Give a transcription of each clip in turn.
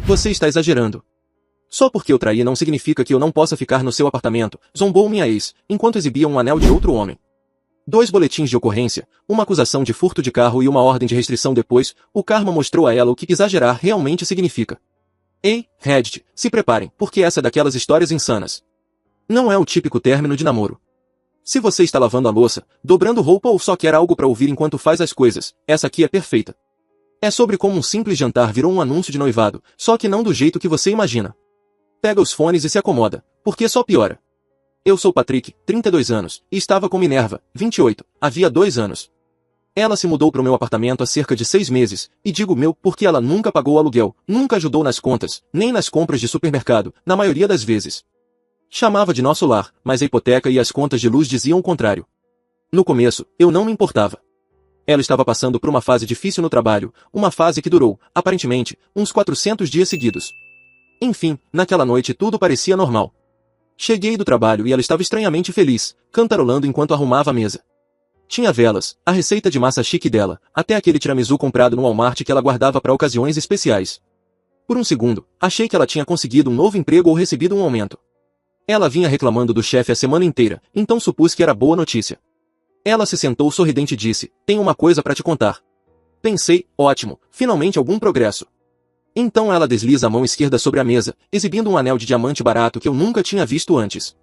Você está exagerando. Só porque eu traí não significa que eu não possa ficar no seu apartamento, zombou minha ex, enquanto exibia um anel de outro homem. 2 boletins de ocorrência, uma acusação de furto de carro e uma ordem de restrição depois, o karma mostrou a ela o que exagerar realmente significa. Ei, Reddit, se preparem, porque essa é daquelas histórias insanas. Não é o típico término de namoro. Se você está lavando a louça, dobrando roupa ou só quer algo para ouvir enquanto faz as coisas, essa aqui é perfeita. É sobre como um simples jantar virou um anúncio de noivado, só que não do jeito que você imagina. Pega os fones e se acomoda, porque só piora. Eu sou Patrick, 32 anos, e estava com Minerva, 28, havia 2 anos. Ela se mudou para o meu apartamento há cerca de 6 meses, e digo meu porque ela nunca pagou o aluguel, nunca ajudou nas contas, nem nas compras de supermercado, na maioria das vezes. Chamava de nosso lar, mas a hipoteca e as contas de luz diziam o contrário. No começo, eu não me importava. Ela estava passando por uma fase difícil no trabalho, uma fase que durou, aparentemente, uns 400 dias seguidos. Enfim, naquela noite tudo parecia normal. Cheguei do trabalho e ela estava estranhamente feliz, cantarolando enquanto arrumava a mesa. Tinha velas, a receita de massa chique dela, até aquele tiramisu comprado no Walmart que ela guardava para ocasiões especiais. Por um segundo, achei que ela tinha conseguido um novo emprego ou recebido um aumento. Ela vinha reclamando do chefe a semana inteira, então supus que era boa notícia. Ela se sentou sorridente e disse, tenho uma coisa para te contar. Pensei, ótimo, finalmente algum progresso. Então ela desliza a mão esquerda sobre a mesa, exibindo um anel de diamante barato que eu nunca tinha visto antes.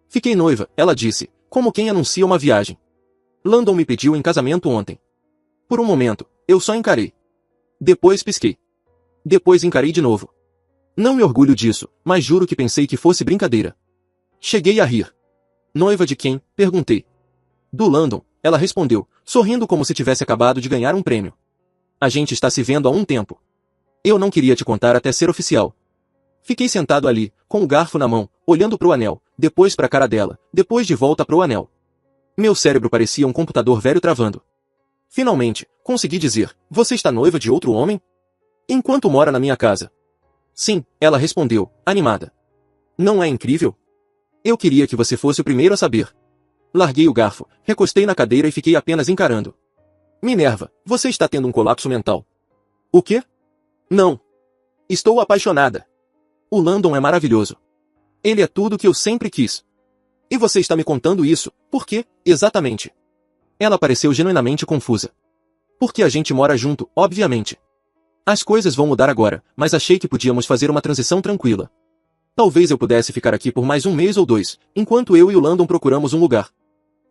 Fiquei noiva, ela disse, como quem anuncia uma viagem. Landon me pediu em casamento ontem. Por um momento, eu só encarei. Depois pisquei. Depois encarei de novo. Não me orgulho disso, mas juro que pensei que fosse brincadeira. Cheguei a rir. Noiva de quem? Perguntei. Do Landon, ela respondeu, sorrindo como se tivesse acabado de ganhar um prêmio. A gente está se vendo há um tempo. Eu não queria te contar até ser oficial. Fiquei sentado ali, com o garfo na mão, olhando para o anel, depois para a cara dela, depois de volta para o anel. Meu cérebro parecia um computador velho travando. Finalmente, consegui dizer, você está noiva de outro homem? Enquanto mora na minha casa. Sim, ela respondeu, animada. Não é incrível? Eu queria que você fosse o primeiro a saber. Larguei o garfo, recostei na cadeira e fiquei apenas encarando. Minerva, você está tendo um colapso mental. O quê? Não. Estou apaixonada. O Landon é maravilhoso. Ele é tudo o que eu sempre quis. E você está me contando isso, por quê, exatamente? Ela pareceu genuinamente confusa. Porque a gente mora junto, obviamente. As coisas vão mudar agora, mas achei que podíamos fazer uma transição tranquila. Talvez eu pudesse ficar aqui por mais 1 mês ou 2, enquanto eu e o Landon procuramos um lugar.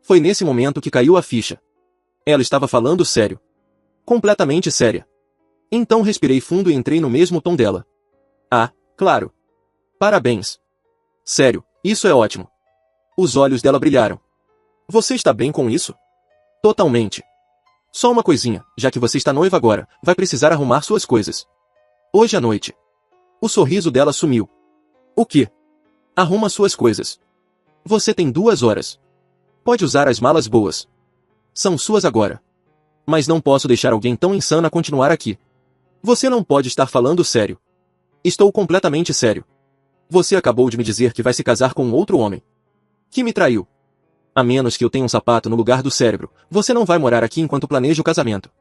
Foi nesse momento que caiu a ficha. Ela estava falando sério. Completamente séria. Então respirei fundo e entrei no mesmo tom dela. Ah, claro. Parabéns. Sério, isso é ótimo. Os olhos dela brilharam. Você está bem com isso? Totalmente. Só uma coisinha, já que você está noiva agora, vai precisar arrumar suas coisas. Hoje à noite. O sorriso dela sumiu. O quê? Arruma suas coisas. Você tem 2 horas. Pode usar as malas boas. São suas agora. Mas não posso deixar alguém tão insana continuar aqui. Você não pode estar falando sério. Estou completamente sério. Você acabou de me dizer que vai se casar com outro homem. Que me traiu. A menos que eu tenha um sapato no lugar do cérebro, você não vai morar aqui enquanto planeja o casamento.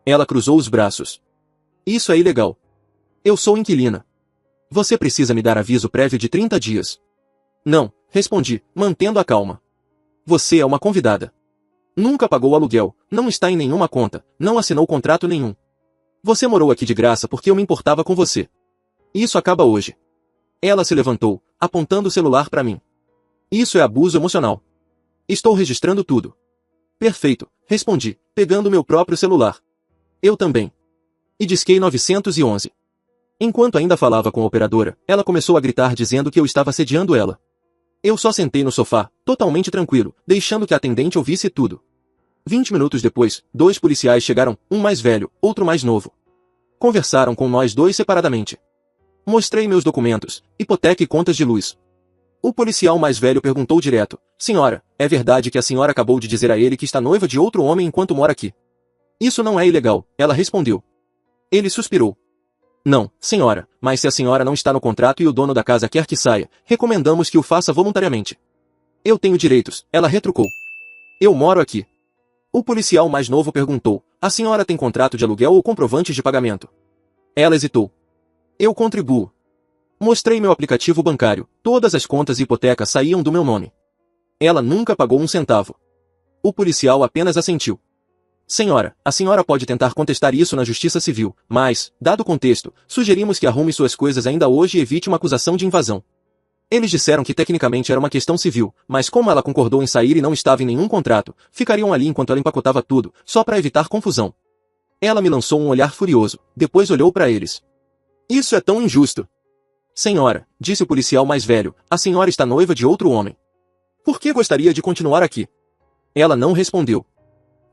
Ela cruzou os braços. Isso é ilegal. Eu sou inquilina. Você precisa me dar aviso prévio de 30 dias. Não, respondi, mantendo a calma. Você é uma convidada. Nunca pagou aluguel, não está em nenhuma conta, não assinou contrato nenhum. Você morou aqui de graça porque eu me importava com você. Isso acaba hoje. Ela se levantou, apontando o celular para mim. Isso é abuso emocional. Estou registrando tudo. Perfeito, respondi, pegando meu próprio celular. Eu também. E disquei 911. Enquanto ainda falava com a operadora, ela começou a gritar dizendo que eu estava assediando ela. Eu só sentei no sofá, totalmente tranquilo, deixando que a atendente ouvisse tudo. 20 minutos depois, 2 policiais chegaram, um mais velho, outro mais novo. Conversaram com nós 2 separadamente. Mostrei meus documentos, hipoteca e contas de luz. O policial mais velho perguntou direto, senhora, é verdade que a senhora acabou de dizer a ele que está noiva de outro homem enquanto mora aqui? Isso não é ilegal, ela respondeu. Ele suspirou. Não, senhora, mas se a senhora não está no contrato e o dono da casa quer que saia, recomendamos que o faça voluntariamente. Eu tenho direitos, ela retrucou. Eu moro aqui. O policial mais novo perguntou, a senhora tem contrato de aluguel ou comprovantes de pagamento? Ela hesitou. Eu contribuo. Mostrei meu aplicativo bancário. Todas as contas e hipotecas saíam do meu nome. Ela nunca pagou um centavo. O policial apenas assentiu. Senhora, a senhora pode tentar contestar isso na justiça civil, mas, dado o contexto, sugerimos que arrume suas coisas ainda hoje e evite uma acusação de invasão. Eles disseram que tecnicamente era uma questão civil, mas como ela concordou em sair e não estava em nenhum contrato, ficariam ali enquanto ela empacotava tudo, só para evitar confusão. Ela me lançou um olhar furioso, depois olhou para eles. Isso é tão injusto. Senhora, disse o policial mais velho, a senhora está noiva de outro homem. Por que gostaria de continuar aqui? Ela não respondeu.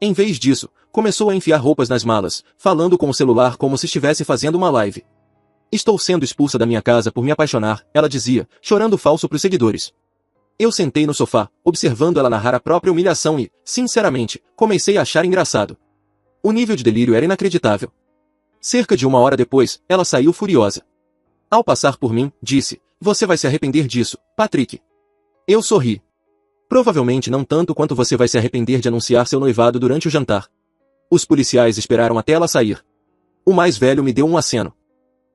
Em vez disso, começou a enfiar roupas nas malas, falando com o celular como se estivesse fazendo uma live. Estou sendo expulsa da minha casa por me apaixonar, ela dizia, chorando falso para os seguidores. Eu sentei no sofá, observando ela narrar a própria humilhação e, sinceramente, comecei a achar engraçado. O nível de delírio era inacreditável. Cerca de 1 hora depois, ela saiu furiosa. Ao passar por mim, disse, você vai se arrepender disso, Patrick. Eu sorri. Provavelmente não tanto quanto você vai se arrepender de anunciar seu noivado durante o jantar. Os policiais esperaram até ela sair. O mais velho me deu um aceno.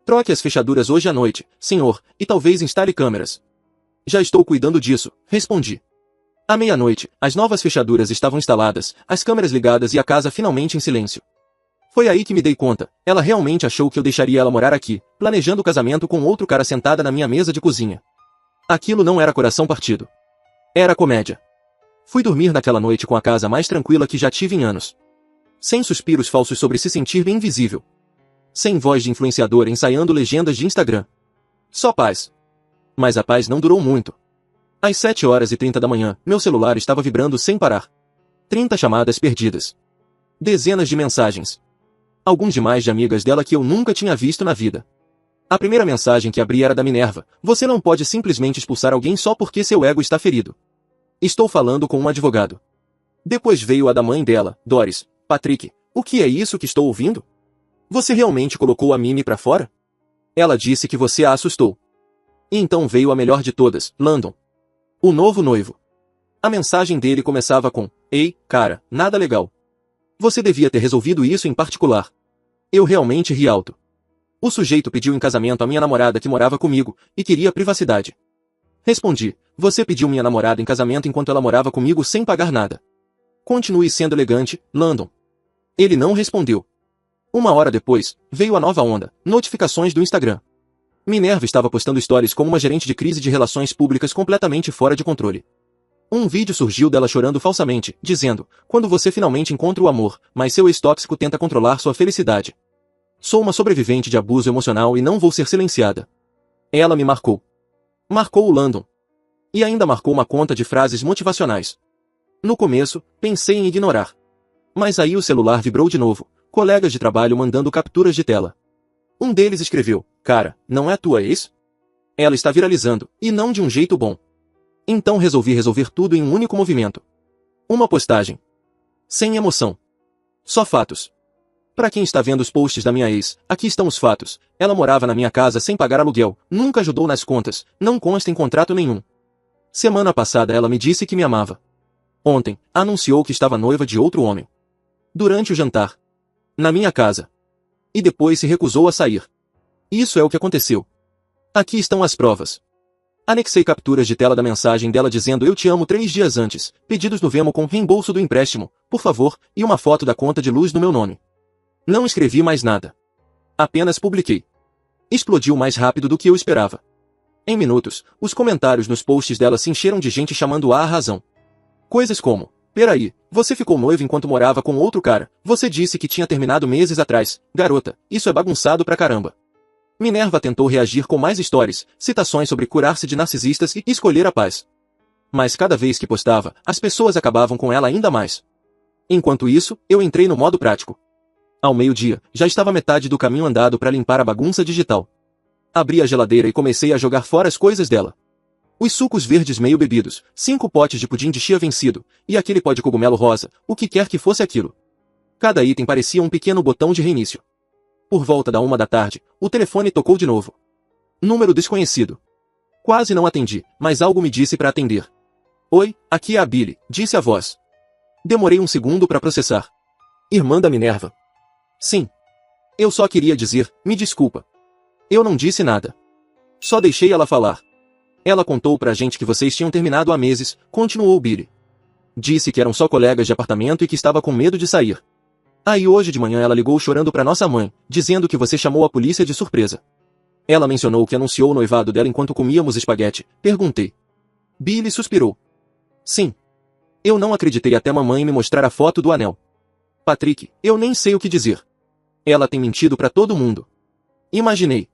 Troque as fechaduras hoje à noite, senhor, e talvez instale câmeras. Já estou cuidando disso, respondi. À meia-noite, as novas fechaduras estavam instaladas, as câmeras ligadas e a casa finalmente em silêncio. Foi aí que me dei conta, ela realmente achou que eu deixaria ela morar aqui, planejando o casamento com outro cara sentada na minha mesa de cozinha. Aquilo não era coração partido. Era comédia. Fui dormir naquela noite com a casa mais tranquila que já tive em anos. Sem suspiros falsos sobre se sentir bem invisível. Sem voz de influenciador ensaiando legendas de Instagram. Só paz. Mas a paz não durou muito. Às 7h30 da manhã, meu celular estava vibrando sem parar. 30 chamadas perdidas. Dezenas de mensagens. Alguns demais de amigas dela que eu nunca tinha visto na vida. A primeira mensagem que abri era da Minerva. Você não pode simplesmente expulsar alguém só porque seu ego está ferido. Estou falando com um advogado. Depois veio a da mãe dela, Doris. Patrick, o que é isso que estou ouvindo? Você realmente colocou a Mimi pra fora? Ela disse que você a assustou. E então veio a melhor de todas, Landon. O novo noivo. A mensagem dele começava com, ei, cara, nada legal. Você devia ter resolvido isso em particular. Eu realmente ri alto. O sujeito pediu em casamento a minha namorada que morava comigo, e queria privacidade. Respondi, você pediu minha namorada em casamento enquanto ela morava comigo sem pagar nada. Continue sendo elegante, Landon. Ele não respondeu. 1 hora depois, veio a nova onda, notificações do Instagram. Minerva estava postando stories como uma gerente de crise de relações públicas completamente fora de controle. Um vídeo surgiu dela chorando falsamente, dizendo, quando você finalmente encontra o amor, mas seu ex-tóxico tenta controlar sua felicidade. Sou uma sobrevivente de abuso emocional e não vou ser silenciada. Ela me marcou. Marcou o Landon. E ainda marcou uma conta de frases motivacionais. No começo, pensei em ignorar. Mas aí o celular vibrou de novo, colegas de trabalho mandando capturas de tela. Um deles escreveu, cara, não é tua ex? Ela está viralizando, e não de um jeito bom. Então resolvi resolver tudo em um único movimento. Uma postagem. Sem emoção. Só fatos. Para quem está vendo os posts da minha ex, aqui estão os fatos. Ela morava na minha casa sem pagar aluguel, nunca ajudou nas contas, não consta em contrato nenhum. Semana passada ela me disse que me amava. Ontem, anunciou que estava noiva de outro homem. Durante o jantar. Na minha casa. E depois se recusou a sair. Isso é o que aconteceu. Aqui estão as provas. Anexei capturas de tela da mensagem dela dizendo eu te amo 3 dias antes, pedidos no Venmo com reembolso do empréstimo, por favor, e uma foto da conta de luz no meu nome. Não escrevi mais nada. Apenas publiquei. Explodiu mais rápido do que eu esperava. Em minutos, os comentários nos posts dela se encheram de gente chamando-a à razão. Coisas como, peraí, você ficou noiva enquanto morava com outro cara, você disse que tinha terminado meses atrás, garota, isso é bagunçado pra caramba. Minerva tentou reagir com mais stories, citações sobre curar-se de narcisistas e escolher a paz. Mas cada vez que postava, as pessoas acabavam com ela ainda mais. Enquanto isso, eu entrei no modo prático. Ao meio-dia, já estava metade do caminho andado para limpar a bagunça digital. Abri a geladeira e comecei a jogar fora as coisas dela. Os sucos verdes meio bebidos, 5 potes de pudim de chia vencido, e aquele pó de cogumelo rosa, o que quer que fosse aquilo. Cada item parecia um pequeno botão de reinício. Por volta da 1 da tarde, o telefone tocou de novo. Número desconhecido. Quase não atendi, mas algo me disse para atender. Oi, aqui é a Billy, disse a voz. Demorei um segundo para processar. Irmã da Minerva. Sim. Eu só queria dizer, me desculpa. Eu não disse nada. Só deixei ela falar. Ela contou pra gente que vocês tinham terminado há meses, continuou Billy. Disse que eram só colegas de apartamento e que estava com medo de sair. Aí hoje de manhã ela ligou chorando pra nossa mãe, dizendo que você chamou a polícia de surpresa. Ela mencionou que anunciou o noivado dela enquanto comíamos espaguete. Perguntei. Billy suspirou. Sim. Eu não acreditei até mamãe me mostrar a foto do anel. Patrick, eu nem sei o que dizer. Ela tem mentido pra todo mundo. Imaginei.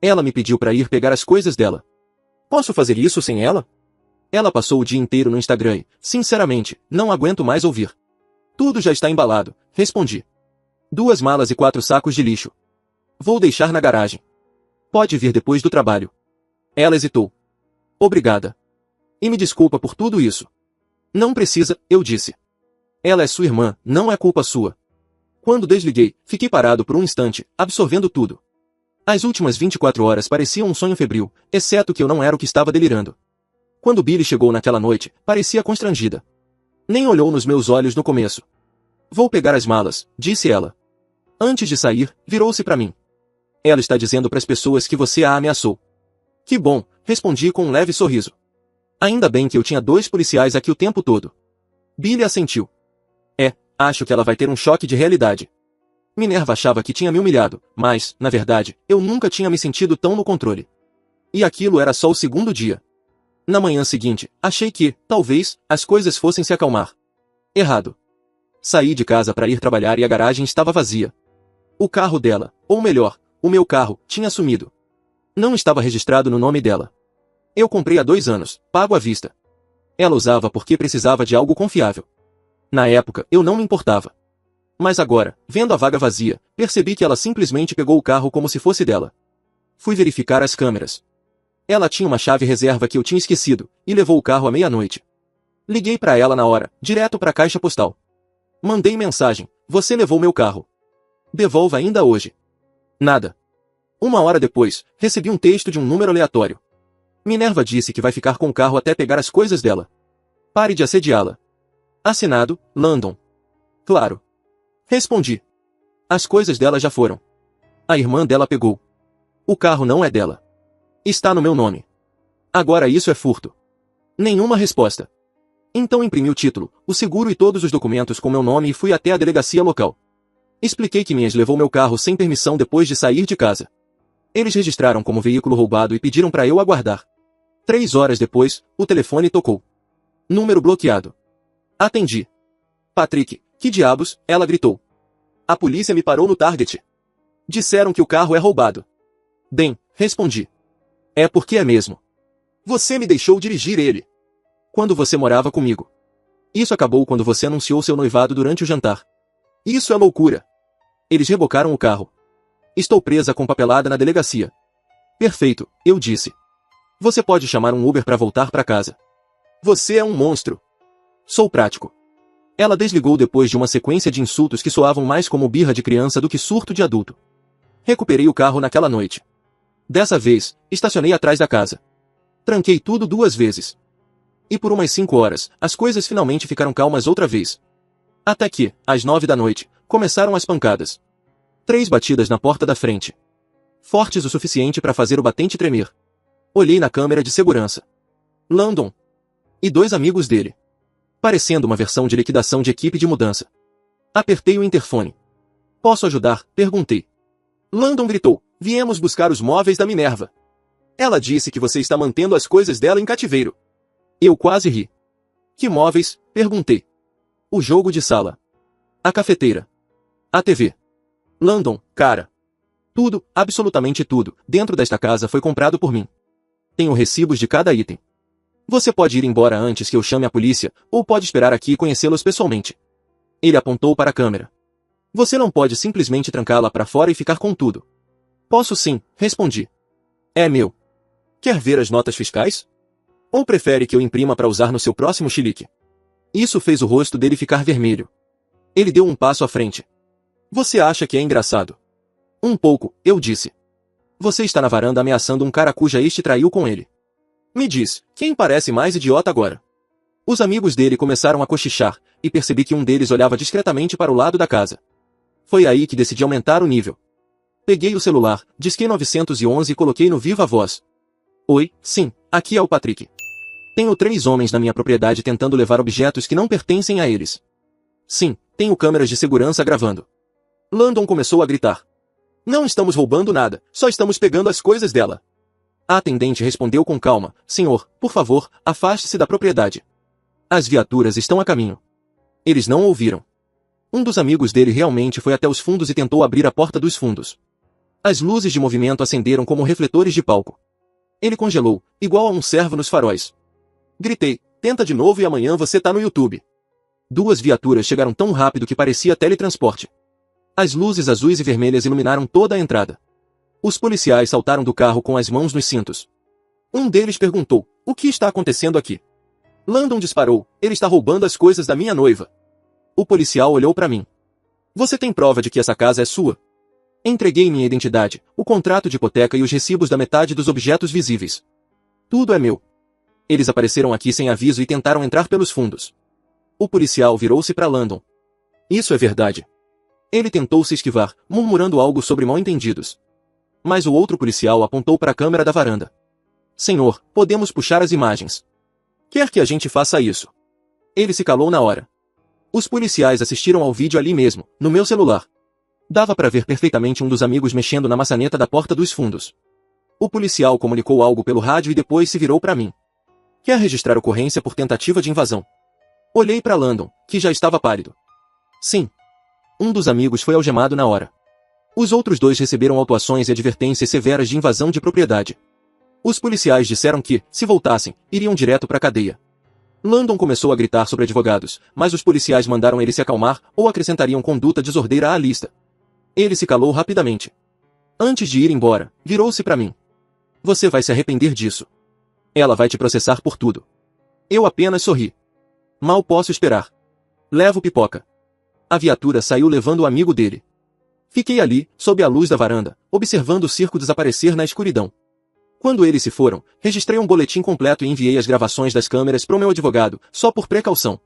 Ela me pediu pra ir pegar as coisas dela. Posso fazer isso sem ela? Ela passou o dia inteiro no Instagram e, sinceramente, não aguento mais ouvir. Tudo já está embalado, respondi. 2 malas e 4 sacos de lixo. Vou deixar na garagem. Pode vir depois do trabalho. Ela hesitou. Obrigada. E me desculpa por tudo isso. Não precisa, eu disse. Ela é sua irmã, não é culpa sua. Quando desliguei, fiquei parado por um instante, absorvendo tudo. As últimas 24 horas pareciam um sonho febril, exceto que eu não era o que estava delirando. Quando Billy chegou naquela noite, parecia constrangida. Nem olhou nos meus olhos no começo. Vou pegar as malas, disse ela. Antes de sair, virou-se para mim. Ela está dizendo para as pessoas que você a ameaçou. Que bom, respondi com um leve sorriso. Ainda bem que eu tinha 2 policiais aqui o tempo todo. Billy assentiu. Acho que ela vai ter um choque de realidade. Minerva achava que tinha me humilhado, mas, na verdade, eu nunca tinha me sentido tão no controle. E aquilo era só o segundo dia. Na manhã seguinte, achei que, talvez, as coisas fossem se acalmar. Errado. Saí de casa para ir trabalhar e a garagem estava vazia. O carro dela, ou melhor, o meu carro, tinha sumido. Não estava registrado no nome dela. Eu comprei há 2 anos, pago à vista. Ela usava porque precisava de algo confiável. Na época, eu não me importava. Mas agora, vendo a vaga vazia, percebi que ela simplesmente pegou o carro como se fosse dela. Fui verificar as câmeras. Ela tinha uma chave reserva que eu tinha esquecido, e levou o carro à meia-noite. Liguei para ela na hora, direto para a caixa postal. Mandei mensagem, você levou meu carro. Devolva ainda hoje. Nada. 1 hora depois, recebi um texto de um número aleatório. Minerva disse que vai ficar com o carro até pegar as coisas dela. Pare de assediá-la. Assinado, Landon. Claro. Respondi. As coisas dela já foram. A irmã dela pegou. O carro não é dela. Está no meu nome. Agora isso é furto. Nenhuma resposta. Então imprimi o título, o seguro e todos os documentos com meu nome e fui até a delegacia local. Expliquei que Mies levou meu carro sem permissão depois de sair de casa. Eles registraram como veículo roubado e pediram para eu aguardar. 3 horas depois, o telefone tocou. Número bloqueado. Atendi. Patrick, que diabos, ela gritou. A polícia me parou no Target. Disseram que o carro é roubado. Bem, respondi. É porque é mesmo. Você me deixou dirigir ele. Quando você morava comigo. Isso acabou quando você anunciou seu noivado durante o jantar. Isso é loucura. Eles rebocaram o carro. Estou presa com papelada na delegacia. Perfeito, eu disse. Você pode chamar um Uber para voltar para casa. Você é um monstro. Sou prático. Ela desligou depois de uma sequência de insultos que soavam mais como birra de criança do que surto de adulto. Recuperei o carro naquela noite. Dessa vez, estacionei atrás da casa. Tranquei tudo 2 vezes. E por umas 5 horas, as coisas finalmente ficaram calmas outra vez. Até que, às 9 da noite, começaram as pancadas. 3 batidas na porta da frente. Fortes o suficiente para fazer o batente tremer. Olhei na câmera de segurança. Landon. E 2 amigos dele. Parecendo uma versão de liquidação de equipe de mudança. Apertei o interfone. Posso ajudar? Perguntei. Landon gritou, viemos buscar os móveis da Minerva. Ela disse que você está mantendo as coisas dela em cativeiro. Eu quase ri. Que móveis? Perguntei. O jogo de sala. A cafeteira. A TV. Landon, cara. Tudo, absolutamente tudo, dentro desta casa foi comprado por mim. Tenho recibos de cada item. Você pode ir embora antes que eu chame a polícia, ou pode esperar aqui e conhecê-los pessoalmente. Ele apontou para a câmera. Você não pode simplesmente trancá-la para fora e ficar com tudo. Posso sim, respondi. É meu. Quer ver as notas fiscais? Ou prefere que eu imprima para usar no seu próximo chilique? Isso fez o rosto dele ficar vermelho. Ele deu um passo à frente. Você acha que é engraçado? Um pouco, eu disse. Você está na varanda ameaçando um cara cuja ex traiu com ele. Me diz, quem parece mais idiota agora? Os amigos dele começaram a cochichar, e percebi que um deles olhava discretamente para o lado da casa. Foi aí que decidi aumentar o nível. Peguei o celular, disquei 911 e coloquei no viva voz. Oi, sim, aqui é o Patrick. Tenho 3 homens na minha propriedade tentando levar objetos que não pertencem a eles. Sim, tenho câmeras de segurança gravando. Landon começou a gritar. Não estamos roubando nada, só estamos pegando as coisas dela. A atendente respondeu com calma, senhor, por favor, afaste-se da propriedade. As viaturas estão a caminho. Eles não ouviram. Um dos amigos dele realmente foi até os fundos e tentou abrir a porta dos fundos. As luzes de movimento acenderam como refletores de palco. Ele congelou, igual a um servo nos faróis. Gritei, tenta de novo e amanhã você tá no YouTube. 2 viaturas chegaram tão rápido que parecia teletransporte. As luzes azuis e vermelhas iluminaram toda a entrada. Os policiais saltaram do carro com as mãos nos cintos. Um deles perguntou, o que está acontecendo aqui? Landon disparou, ele está roubando as coisas da minha noiva. O policial olhou para mim. Você tem prova de que essa casa é sua? Entreguei minha identidade, o contrato de hipoteca e os recibos da metade dos objetos visíveis. Tudo é meu. Eles apareceram aqui sem aviso e tentaram entrar pelos fundos. O policial virou-se para Landon. Isso é verdade. Ele tentou se esquivar, murmurando algo sobre mal-entendidos. Mas o outro policial apontou para a câmera da varanda. Senhor, podemos puxar as imagens. Quer que a gente faça isso? Ele se calou na hora. Os policiais assistiram ao vídeo ali mesmo, no meu celular. Dava para ver perfeitamente um dos amigos mexendo na maçaneta da porta dos fundos. O policial comunicou algo pelo rádio e depois se virou para mim. Quer registrar ocorrência por tentativa de invasão? Olhei para Landon, que já estava pálido. Sim. Um dos amigos foi algemado na hora. Os outros 2 receberam autuações e advertências severas de invasão de propriedade. Os policiais disseram que, se voltassem, iriam direto para a cadeia. Landon começou a gritar sobre advogados, mas os policiais mandaram ele se acalmar ou acrescentariam conduta desordeira à lista. Ele se calou rapidamente. Antes de ir embora, virou-se para mim. Você vai se arrepender disso. Ela vai te processar por tudo. Eu apenas sorri. Mal posso esperar. Levo pipoca. A viatura saiu levando o amigo dele. Fiquei ali, sob a luz da varanda, observando o circo desaparecer na escuridão. Quando eles se foram, registrei um boletim completo e enviei as gravações das câmeras para o meu advogado, só por precaução.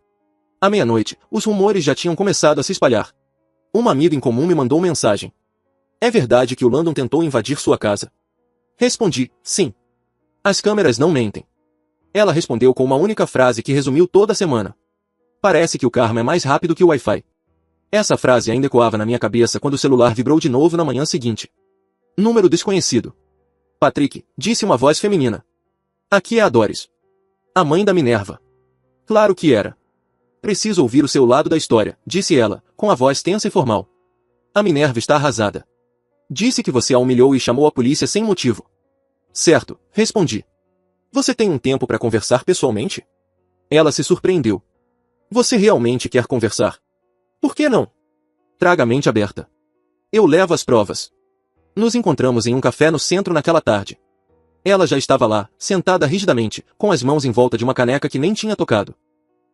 À meia-noite, os rumores já tinham começado a se espalhar. Uma amiga em comum me mandou mensagem. É verdade que o Landon tentou invadir sua casa? Respondi, sim. As câmeras não mentem. Ela respondeu com uma única frase que resumiu toda a semana. Parece que o karma é mais rápido que o Wi-Fi. Essa frase ainda ecoava na minha cabeça quando o celular vibrou de novo na manhã seguinte. Número desconhecido. Patrick, disse uma voz feminina. Aqui é a Doris. A mãe da Minerva. Claro que era. Preciso ouvir o seu lado da história, disse ela, com a voz tensa e formal. A Minerva está arrasada. Disse que você a humilhou e chamou a polícia sem motivo. Certo, respondi. Você tem um tempo para conversar pessoalmente? Ela se surpreendeu. Você realmente quer conversar? Por que não? Traga a mente aberta. Eu levo as provas. Nos encontramos em um café no centro naquela tarde. Ela já estava lá, sentada rigidamente, com as mãos em volta de uma caneca que nem tinha tocado.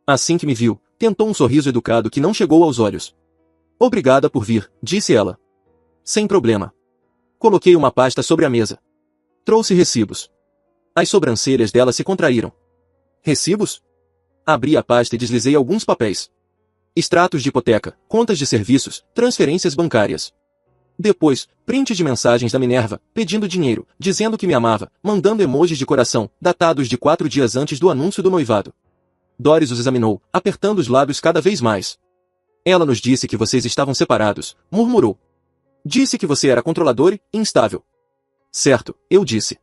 Assim que me viu, tentou um sorriso educado que não chegou aos olhos. Obrigada por vir, disse ela. Sem problema. Coloquei uma pasta sobre a mesa. Trouxe recibos. As sobrancelhas dela se contraíram. Recibos? Abri a pasta e deslizei alguns papéis. Extratos de hipoteca, contas de serviços, transferências bancárias. Depois, prints de mensagens da Minerva, pedindo dinheiro, dizendo que me amava, mandando emojis de coração, datados de 4 dias antes do anúncio do noivado. Doris os examinou, apertando os lábios cada vez mais. Ela nos disse que vocês estavam separados, murmurou. Disse que você era controlador e instável. Certo, eu disse.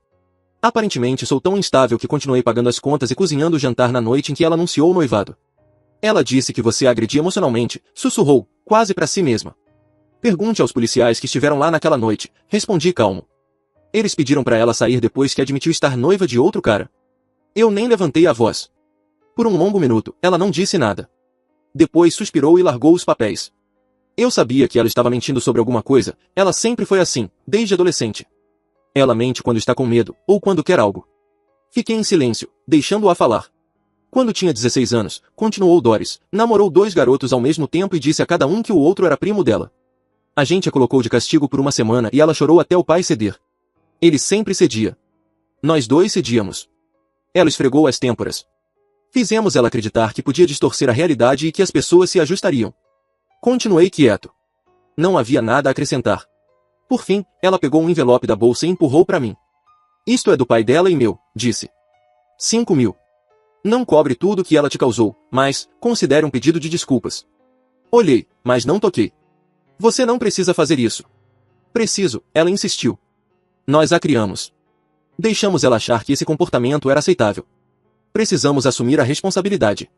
Aparentemente sou tão instável que continuei pagando as contas e cozinhando o jantar na noite em que ela anunciou o noivado. Ela disse que você a agredia emocionalmente, sussurrou, quase para si mesma. Pergunte aos policiais que estiveram lá naquela noite, respondi calmo. Eles pediram para ela sair depois que admitiu estar noiva de outro cara. Eu nem levantei a voz. Por um longo minuto, ela não disse nada. Depois suspirou e largou os papéis. Eu sabia que ela estava mentindo sobre alguma coisa, ela sempre foi assim, desde adolescente. Ela mente quando está com medo, ou quando quer algo. Fiquei em silêncio, deixando-a falar. Quando tinha 16 anos, continuou Doris, namorou 2 garotos ao mesmo tempo e disse a cada um que o outro era primo dela. A gente a colocou de castigo por uma semana e ela chorou até o pai ceder. Ele sempre cedia. Nós 2 cedíamos. Ela esfregou as têmporas. Fizemos ela acreditar que podia distorcer a realidade e que as pessoas se ajustariam. Continuei quieto. Não havia nada a acrescentar. Por fim, ela pegou um envelope da bolsa e empurrou para mim. Isto é do pai dela e meu, disse. 5.000. Não cobre tudo que ela te causou, mas considere um pedido de desculpas. Olhei, mas não toquei. Você não precisa fazer isso. Preciso, ela insistiu. Nós a criamos. Deixamos ela achar que esse comportamento era aceitável. Precisamos assumir a responsabilidade.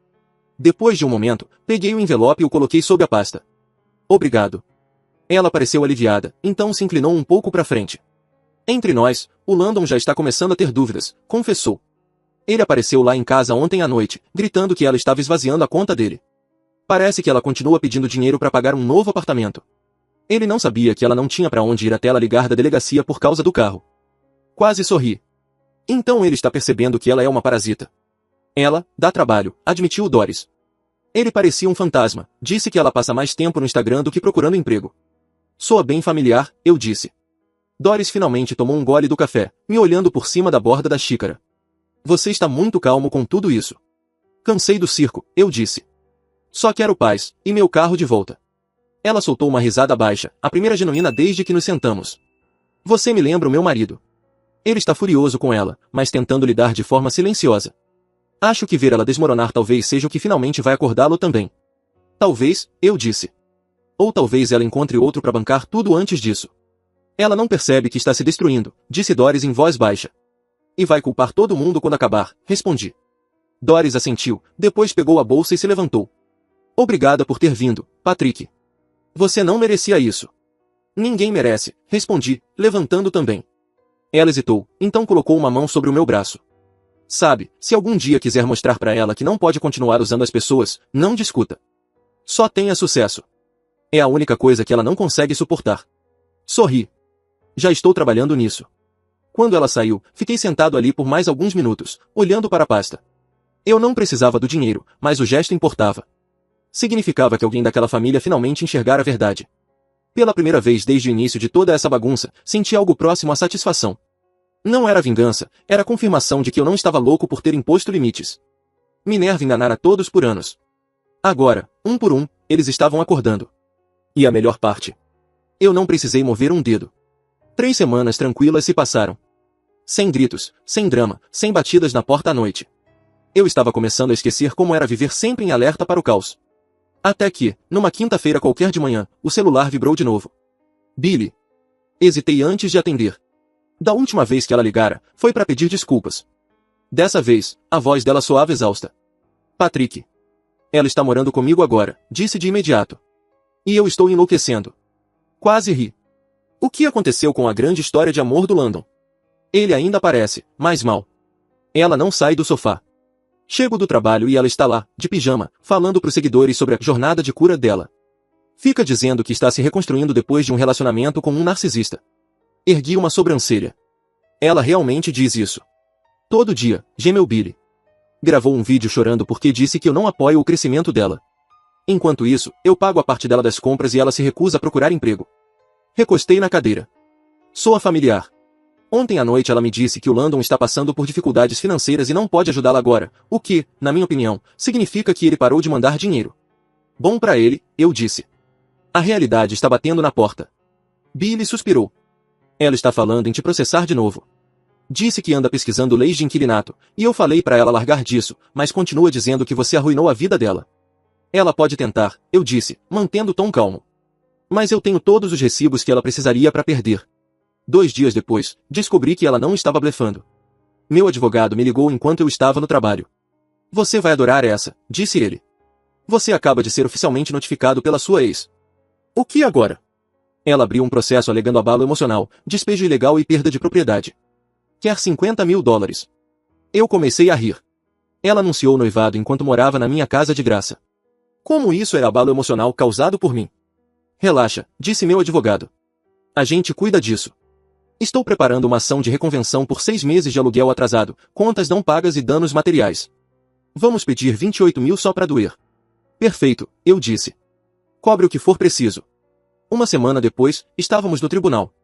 Depois de um momento, peguei o envelope e o coloquei sob a pasta. Obrigado. Ela pareceu aliviada, então se inclinou um pouco para frente. Entre nós, o Landon já está começando a ter dúvidas, confessou. Ele apareceu lá em casa ontem à noite, gritando que ela estava esvaziando a conta dele. Parece que ela continua pedindo dinheiro para pagar um novo apartamento. Ele não sabia que ela não tinha para onde ir até ela ligar da delegacia por causa do carro. Quase sorri. Então ele está percebendo que ela é uma parasita. Ela dá trabalho, admitiu Doris. Ele parecia um fantasma, disse que ela passa mais tempo no Instagram do que procurando emprego. Soa bem familiar, eu disse. Doris finalmente tomou um gole do café, me olhando por cima da borda da xícara. Você está muito calmo com tudo isso. Cansei do circo, eu disse. Só quero paz, e meu carro de volta. Ela soltou uma risada baixa, a primeira genuína desde que nos sentamos. Você me lembra o meu marido. Ele está furioso com ela, mas tentando lidar de forma silenciosa. Acho que ver ela desmoronar talvez seja o que finalmente vai acordá-lo também. Talvez, eu disse. Ou talvez ela encontre outro para bancar tudo antes disso. Ela não percebe que está se destruindo, disse Doris em voz baixa. E vai culpar todo mundo quando acabar, respondi. Doris assentiu, depois pegou a bolsa e se levantou. Obrigada por ter vindo, Patrick. Você não merecia isso. Ninguém merece, respondi, levantando também. Ela hesitou, então colocou uma mão sobre o meu braço. Sabe, se algum dia quiser mostrar para ela que não pode continuar usando as pessoas, não discuta. Só tenha sucesso. É a única coisa que ela não consegue suportar. Sorri. Já estou trabalhando nisso. Quando ela saiu, fiquei sentado ali por mais alguns minutos, olhando para a pasta. Eu não precisava do dinheiro, mas o gesto importava. Significava que alguém daquela família finalmente enxergara a verdade. Pela primeira vez desde o início de toda essa bagunça, senti algo próximo à satisfação. Não era vingança, era confirmação de que eu não estava louco por ter imposto limites. Minerva enganara todos por anos. Agora, um por um, eles estavam acordando. E a melhor parte. Eu não precisei mover um dedo. 3 semanas tranquilas se passaram. Sem gritos, sem drama, sem batidas na porta à noite. Eu estava começando a esquecer como era viver sempre em alerta para o caos. Até que, numa quinta-feira qualquer de manhã, o celular vibrou de novo. Billy. Hesitei antes de atender. Da última vez que ela ligara, foi para pedir desculpas. Dessa vez, a voz dela soava exausta. Patrick. Ela está morando comigo agora, disse de imediato. E eu estou enlouquecendo. Quase ri. O que aconteceu com a grande história de amor do Landon? Ele ainda aparece, mas mal. Ela não sai do sofá. Chego do trabalho e ela está lá, de pijama, falando para os seguidores sobre a jornada de cura dela. Fica dizendo que está se reconstruindo depois de um relacionamento com um narcisista. Ergui uma sobrancelha. Ela realmente diz isso. Todo dia, gemeu Billy. Gravou um vídeo chorando porque disse que eu não apoio o crescimento dela. Enquanto isso, eu pago a parte dela das compras e ela se recusa a procurar emprego. Recostei na cadeira. Soa familiar. Ontem à noite ela me disse que o Landon está passando por dificuldades financeiras e não pode ajudá-la agora, o que, na minha opinião, significa que ele parou de mandar dinheiro. Bom para ele, eu disse. A realidade está batendo na porta. Billy suspirou. Ela está falando em te processar de novo. Disse que anda pesquisando leis de inquilinato, e eu falei para ela largar disso, mas continua dizendo que você arruinou a vida dela. Ela pode tentar, eu disse, mantendo o tom calmo. Mas eu tenho todos os recibos que ela precisaria para perder. 2 dias depois, descobri que ela não estava blefando. Meu advogado me ligou enquanto eu estava no trabalho. Você vai adorar essa, disse ele. Você acaba de ser oficialmente notificado pela sua ex. O que agora? Ela abriu um processo alegando abalo emocional, despejo ilegal e perda de propriedade. Quer $50.000. Eu comecei a rir. Ela anunciou o noivado enquanto morava na minha casa de graça. Como isso era abalo emocional causado por mim? Relaxa, disse meu advogado. A gente cuida disso. Estou preparando uma ação de reconvenção por 6 meses de aluguel atrasado, contas não pagas e danos materiais. Vamos pedir 28 mil só para doer. Perfeito, eu disse. Cobre o que for preciso. Uma semana depois, estávamos no tribunal.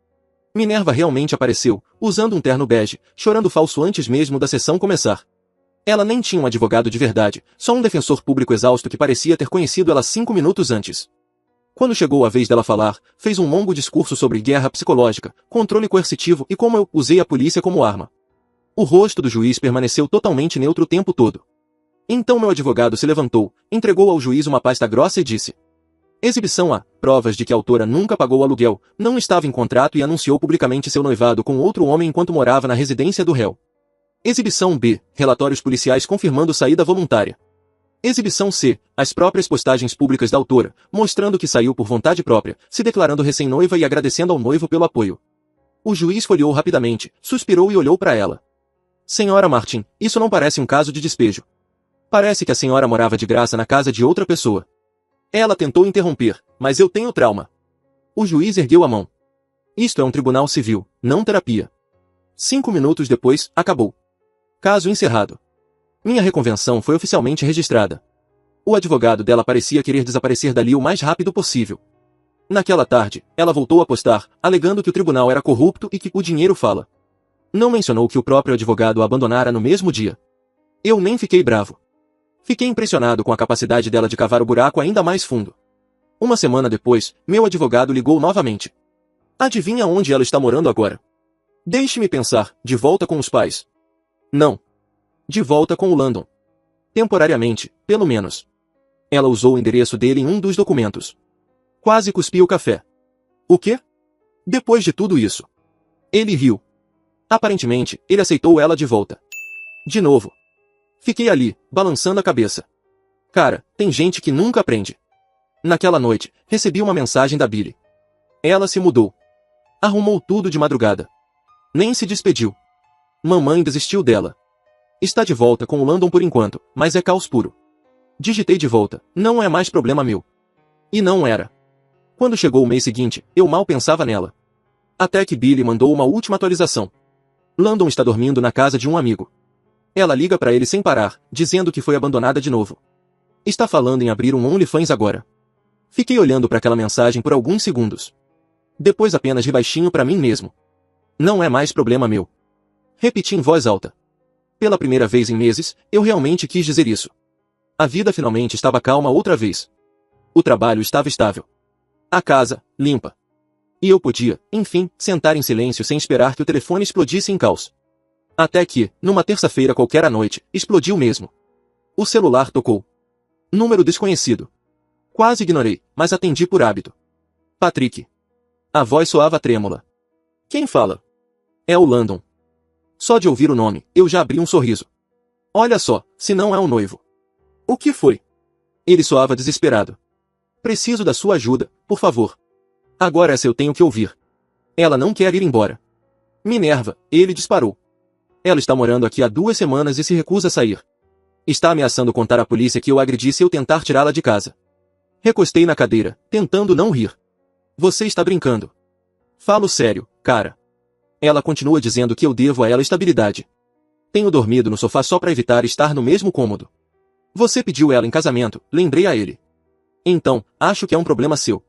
Minerva realmente apareceu, usando um terno bege, chorando falso antes mesmo da sessão começar. Ela nem tinha um advogado de verdade, só um defensor público exausto que parecia ter conhecido ela 5 minutos antes. Quando chegou a vez dela falar, fez um longo discurso sobre guerra psicológica, controle coercitivo e como eu usei a polícia como arma. O rosto do juiz permaneceu totalmente neutro o tempo todo. Então meu advogado se levantou, entregou ao juiz uma pasta grossa e disse: Exibição A. Provas de que a autora nunca pagou aluguel, não estava em contrato e anunciou publicamente seu noivado com outro homem enquanto morava na residência do réu. Exibição B. Relatórios policiais confirmando saída voluntária. Exibição C. As próprias postagens públicas da autora, mostrando que saiu por vontade própria, se declarando recém-noiva e agradecendo ao noivo pelo apoio. O juiz folheou rapidamente, suspirou e olhou para ela. Senhora Martin, isso não parece um caso de despejo. Parece que a senhora morava de graça na casa de outra pessoa. Ela tentou interromper, mas eu tenho trauma. O juiz ergueu a mão. Isto é um tribunal civil, não terapia. 5 minutos depois, acabou. Caso encerrado. Minha reconvenção foi oficialmente registrada. O advogado dela parecia querer desaparecer dali o mais rápido possível. Naquela tarde, ela voltou a postar, alegando que o tribunal era corrupto e que o dinheiro fala. Não mencionou que o próprio advogado a abandonara no mesmo dia. Eu nem fiquei bravo. Fiquei impressionado com a capacidade dela de cavar o buraco ainda mais fundo. Uma semana depois, meu advogado ligou novamente. Adivinha onde ela está morando agora? Deixe-me pensar, de volta com os pais. Não. De volta com o Landon. Temporariamente, pelo menos. Ela usou o endereço dele em um dos documentos. Quase cuspi o café. O quê? Depois de tudo isso. Ele riu. Aparentemente, ele aceitou ela de volta. De novo. Fiquei ali, balançando a cabeça. Cara, tem gente que nunca aprende. Naquela noite, recebi uma mensagem da Billy. Ela se mudou. Arrumou tudo de madrugada. Nem se despediu. Mamãe desistiu dela. Está de volta com o Landon por enquanto, mas é caos puro. Digitei de volta, não é mais problema meu. E não era. Quando chegou o mês seguinte, eu mal pensava nela. Até que Billy mandou uma última atualização. Landon está dormindo na casa de um amigo. Ela liga para ele sem parar, dizendo que foi abandonada de novo. Está falando em abrir um OnlyFans agora. Fiquei olhando para aquela mensagem por alguns segundos. Depois apenas ri baixinho para mim mesmo. Não é mais problema meu. Repeti em voz alta. Pela primeira vez em meses, eu realmente quis dizer isso. A vida finalmente estava calma outra vez. O trabalho estava estável. A casa, limpa. E eu podia, enfim, sentar em silêncio sem esperar que o telefone explodisse em caos. Até que, numa terça-feira qualquer à noite, explodiu mesmo. O celular tocou. Número desconhecido. Quase ignorei, mas atendi por hábito. Patrick. A voz soava trêmula. Quem fala? É o Landon. Só de ouvir o nome, eu já abri um sorriso. Olha só, se não é o noivo. O que foi? Ele soava desesperado. Preciso da sua ajuda, por favor. Agora essa eu tenho que ouvir. Ela não quer ir embora. Minerva, ele disparou. Ela está morando aqui há 2 semanas e se recusa a sair. Está ameaçando contar à polícia que eu agredi se eu tentar tirá-la de casa. Recostei na cadeira, tentando não rir. Você está brincando. Falo sério, cara. Ela continua dizendo que eu devo a ela estabilidade. Tenho dormido no sofá só para evitar estar no mesmo cômodo. Você pediu ela em casamento, lembrei a ele. Então, acho que é um problema seu.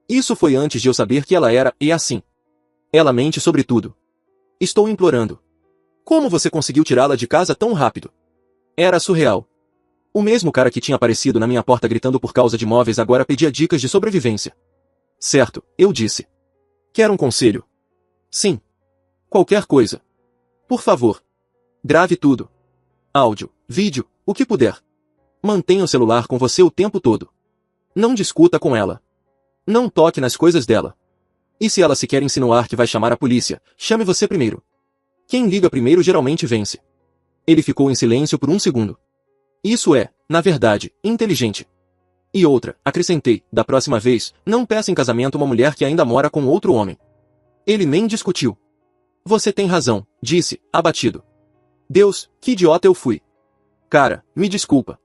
Isso foi antes de eu saber que ela era, e assim. Ela mente sobre tudo. Estou implorando. Como você conseguiu tirá-la de casa tão rápido? Era surreal. O mesmo cara que tinha aparecido na minha porta gritando por causa de móveis agora pedia dicas de sobrevivência. Certo, eu disse. Quer um conselho? Sim. Qualquer coisa. Por favor. Grave tudo. Áudio, vídeo, o que puder. Mantenha o celular com você o tempo todo. Não discuta com ela. Não toque nas coisas dela. E se ela se quer insinuar que vai chamar a polícia, chame você primeiro. Quem liga primeiro geralmente vence. Ele ficou em silêncio por um segundo. Isso é, na verdade, inteligente. E outra, acrescentei, da próxima vez, não peça em casamento uma mulher que ainda mora com outro homem. Ele nem discutiu. Você tem razão, disse, abatido. Deus, que idiota eu fui. Cara, me desculpa.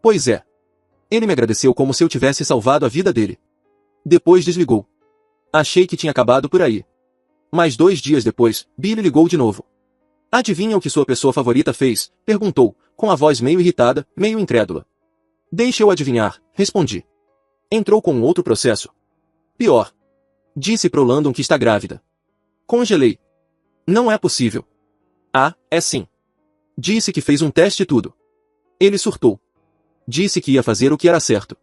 Pois é. Ele me agradeceu como se eu tivesse salvado a vida dele. Depois desligou. Achei que tinha acabado por aí. Mas 2 dias depois, Billy ligou de novo. Adivinha o que sua pessoa favorita fez? Perguntou, com a voz meio irritada, meio incrédula. Deixa eu adivinhar, respondi. Entrou com outro processo. Pior. Disse pro Landon que está grávida. Congelei. Não é possível. Ah, é sim. Disse que fez um teste e tudo. Ele surtou. Disse que ia fazer o que era certo.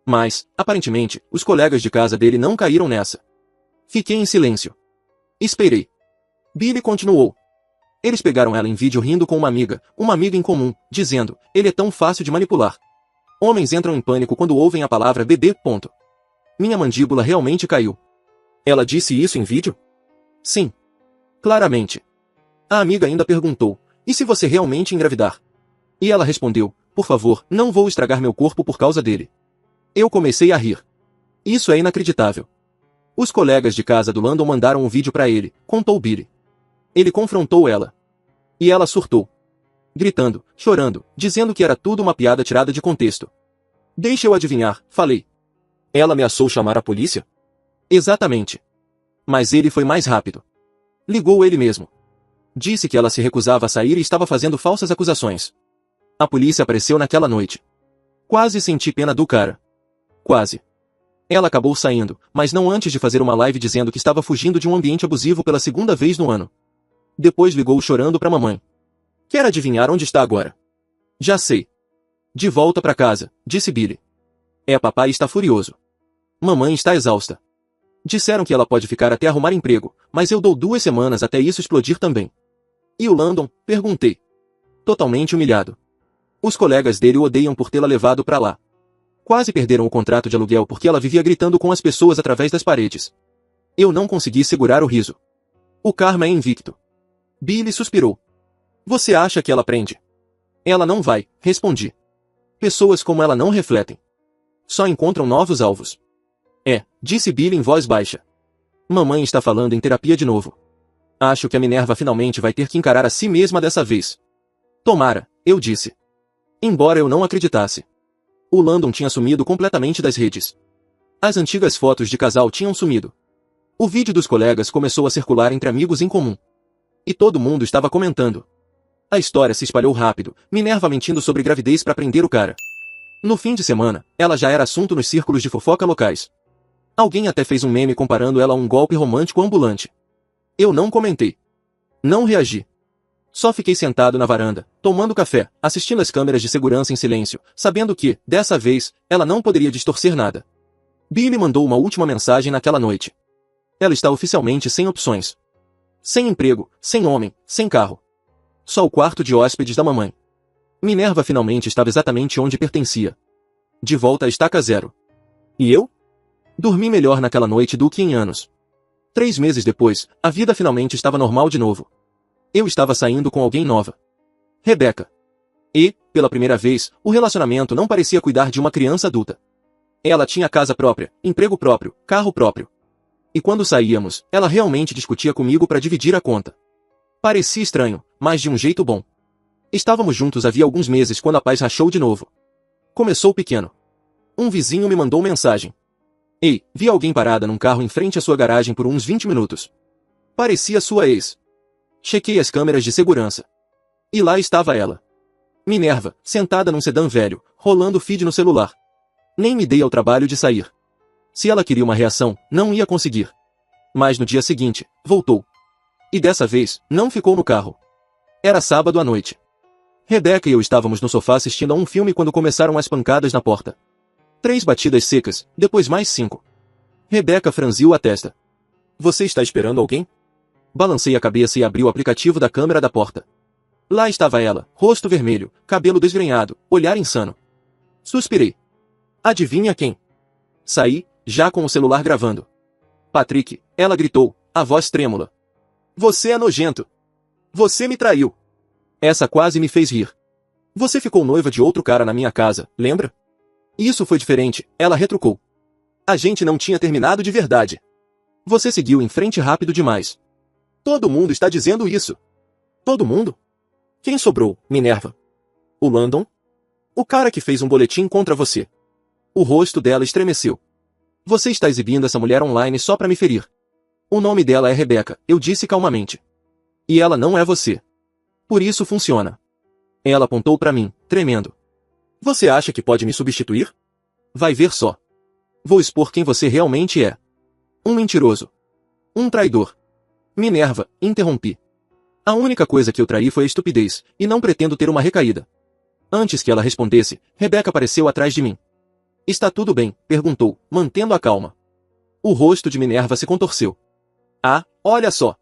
Mas, aparentemente, os colegas de casa dele não caíram nessa. Fiquei em silêncio. Esperei. Billy continuou. Eles pegaram ela em vídeo rindo com uma amiga em comum, dizendo, ele é tão fácil de manipular. Homens entram em pânico quando ouvem a palavra bebê. Minha mandíbula realmente caiu. Ela disse isso em vídeo? Sim. Claramente. A amiga ainda perguntou, e se você realmente engravidar? E ela respondeu, por favor, não vou estragar meu corpo por causa dele. Eu comecei a rir. Isso é inacreditável. Os colegas de casa do Landon mandaram um vídeo pra ele, contou Billy. Ele confrontou ela. E ela surtou. Gritando, chorando, dizendo que era tudo uma piada tirada de contexto. Deixa eu adivinhar, falei. Ela ameaçou chamar a polícia? Exatamente. Mas ele foi mais rápido. Ligou ele mesmo. Disse que ela se recusava a sair e estava fazendo falsas acusações. A polícia apareceu naquela noite. Quase senti pena do cara. Quase. Ela acabou saindo, mas não antes de fazer uma live dizendo que estava fugindo de um ambiente abusivo pela segunda vez no ano. Depois ligou chorando pra mamãe. Quer adivinhar onde está agora? Já sei. De volta pra casa, disse Billy. Papai está furioso. Mamãe está exausta. Disseram que ela pode ficar até arrumar emprego, mas eu dou 2 semanas até isso explodir também. E o Landon? Perguntei. Totalmente humilhado. Os colegas dele o odeiam por tê-la levado pra lá. Quase perderam o contrato de aluguel porque ela vivia gritando com as pessoas através das paredes. Eu não consegui segurar o riso. O karma é invicto. Billy suspirou. Você acha que ela prende? Ela não vai, respondi. Pessoas como ela não refletem. Só encontram novos alvos. Disse Billy em voz baixa. Mamãe está falando em terapia de novo. Acho que a Minerva finalmente vai ter que encarar a si mesma dessa vez. Tomara, eu disse. Embora eu não acreditasse. O Landon tinha sumido completamente das redes. As antigas fotos de casal tinham sumido. O vídeo dos colegas começou a circular entre amigos em comum. E todo mundo estava comentando. A história se espalhou rápido, Minerva mentindo sobre gravidez para prender o cara. No fim de semana, ela já era assunto nos círculos de fofoca locais. Alguém até fez um meme comparando ela a um golpe romântico ambulante. Eu não comentei. Não reagi. Só fiquei sentado na varanda, tomando café, assistindo as câmeras de segurança em silêncio, sabendo que, dessa vez, ela não poderia distorcer nada. Billy mandou uma última mensagem naquela noite. Ela está oficialmente sem opções. Sem emprego, sem homem, sem carro. Só o quarto de hóspedes da mamãe. Minerva finalmente estava exatamente onde pertencia. De volta à estaca zero. E eu? Dormi melhor naquela noite do que em anos. 3 meses depois, a vida finalmente estava normal de novo. Eu estava saindo com alguém nova. Rebecca. E, pela primeira vez, o relacionamento não parecia cuidar de uma criança adulta. Ela tinha casa própria, emprego próprio, carro próprio. E quando saíamos, ela realmente discutia comigo para dividir a conta. Parecia estranho, mas de um jeito bom. Estávamos juntos havia alguns meses quando a paz rachou de novo. Começou pequeno. Um vizinho me mandou mensagem. Ei, vi alguém parada num carro em frente à sua garagem por uns 20 minutos. Parecia sua ex. Chequei as câmeras de segurança. E lá estava ela. Minerva, sentada num sedã velho, rolando feed no celular. Nem me dei ao trabalho de sair. Se ela queria uma reação, não ia conseguir. Mas no dia seguinte, voltou. E dessa vez, não ficou no carro. Era sábado à noite. Rebecca e eu estávamos no sofá assistindo a um filme quando começaram as pancadas na porta. 3 batidas secas, depois mais 5. Rebecca franziu a testa. Você está esperando alguém? Balancei a cabeça e abri o aplicativo da câmera da porta. Lá estava ela, rosto vermelho, cabelo desgrenhado, olhar insano. Suspirei. Adivinha quem? Saí, já com o celular gravando. Patrick, ela gritou, a voz trêmula. Você é nojento. Você me traiu. Essa quase me fez rir. Você ficou noiva de outro cara na minha casa, lembra? Isso foi diferente, ela retrucou. A gente não tinha terminado de verdade. Você seguiu em frente rápido demais. Todo mundo está dizendo isso. Todo mundo? Quem sobrou, Minerva? O Landon? O cara que fez um boletim contra você. O rosto dela estremeceu. Você está exibindo essa mulher online só para me ferir. O nome dela é Rebecca, eu disse calmamente. E ela não é você. Por isso funciona. Ela apontou para mim, tremendo. Você acha que pode me substituir? Vai ver só. Vou expor quem você realmente é. Um mentiroso. Um traidor. Minerva, interrompi. A única coisa que eu traí foi a estupidez, e não pretendo ter uma recaída. Antes que ela respondesse, Rebecca apareceu atrás de mim. Está tudo bem? Perguntou, mantendo a calma. O rosto de Minerva se contorceu. Ah, olha só!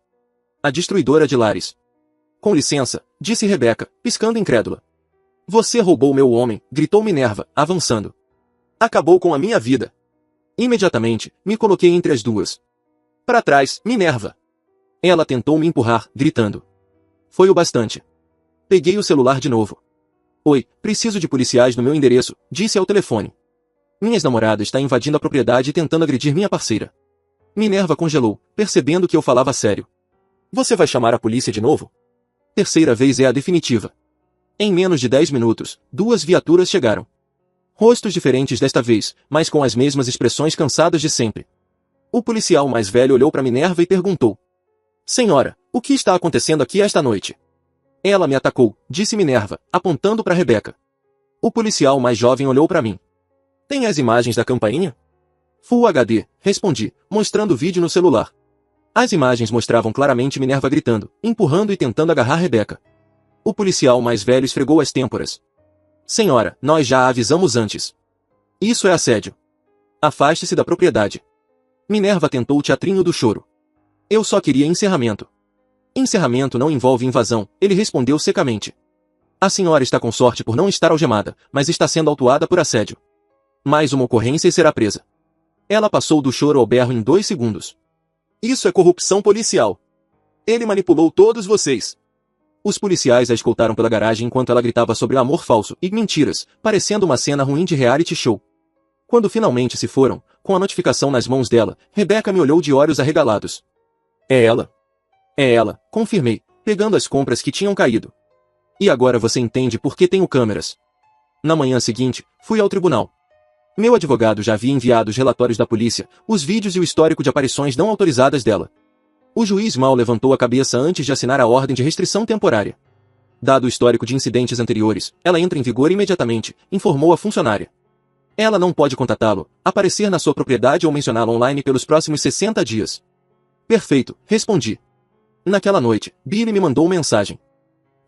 A destruidora de lares. Com licença, disse Rebeca, piscando incrédula. Você roubou meu homem, gritou Minerva, avançando. Acabou com a minha vida. Imediatamente, me coloquei entre as duas. Para trás, Minerva! Ela tentou me empurrar, gritando. Foi o bastante. Peguei o celular de novo. Oi, preciso de policiais no meu endereço, disse ao telefone. Minha ex-namorada está invadindo a propriedade e tentando agredir minha parceira. Minerva congelou, percebendo que eu falava sério. Você vai chamar a polícia de novo? Terceira vez é a definitiva. Em menos de 10 minutos, 2 viaturas chegaram. Rostos diferentes desta vez, mas com as mesmas expressões cansadas de sempre. O policial mais velho olhou para Minerva e perguntou. Senhora, o que está acontecendo aqui esta noite? Ela me atacou, disse Minerva, apontando para Rebeca. O policial mais jovem olhou para mim. Tem as imagens da campainha? Full HD, respondi, mostrando o vídeo no celular. As imagens mostravam claramente Minerva gritando, empurrando e tentando agarrar Rebeca. O policial mais velho esfregou as têmporas. Senhora, nós já a avisamos antes. Isso é assédio. Afaste-se da propriedade. Minerva tentou o teatrinho do choro. Eu só queria encerramento. Encerramento não envolve invasão, ele respondeu secamente. A senhora está com sorte por não estar algemada, mas está sendo autuada por assédio. Mais uma ocorrência e será presa. Ela passou do choro ao berro em 2 segundos. Isso é corrupção policial. Ele manipulou todos vocês. Os policiais a escoltaram pela garagem enquanto ela gritava sobre amor falso e mentiras, parecendo uma cena ruim de reality show. Quando finalmente se foram, com a notificação nas mãos dela, Rebeca me olhou de olhos arregalados. É ela. É ela, confirmei, pegando as compras que tinham caído. E agora você entende por que tenho câmeras. Na manhã seguinte, fui ao tribunal. Meu advogado já havia enviado os relatórios da polícia, os vídeos e o histórico de aparições não autorizadas dela. O juiz mal levantou a cabeça antes de assinar a ordem de restrição temporária. Dado o histórico de incidentes anteriores, ela entra em vigor imediatamente, informou a funcionária. Ela não pode contatá-lo, aparecer na sua propriedade ou mencioná-lo online pelos próximos 60 dias. Perfeito, respondi. Naquela noite, Billy me mandou mensagem.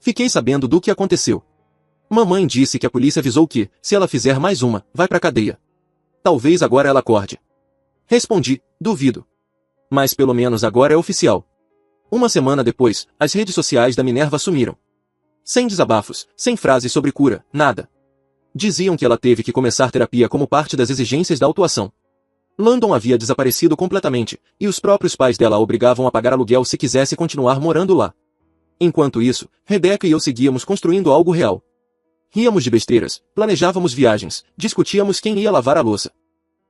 Fiquei sabendo do que aconteceu. Mamãe disse que a polícia avisou que, se ela fizer mais uma, vai pra cadeia. Talvez agora ela acorde. Respondi, duvido. Mas pelo menos agora é oficial. Uma semana depois, as redes sociais da Minerva sumiram. Sem desabafos, sem frases sobre cura, nada. Diziam que ela teve que começar terapia como parte das exigências da autuação. Landon havia desaparecido completamente, e os próprios pais dela a obrigavam a pagar aluguel se quisesse continuar morando lá. Enquanto isso, Rebeca e eu seguíamos construindo algo real. Ríamos de besteiras, planejávamos viagens, discutíamos quem ia lavar a louça.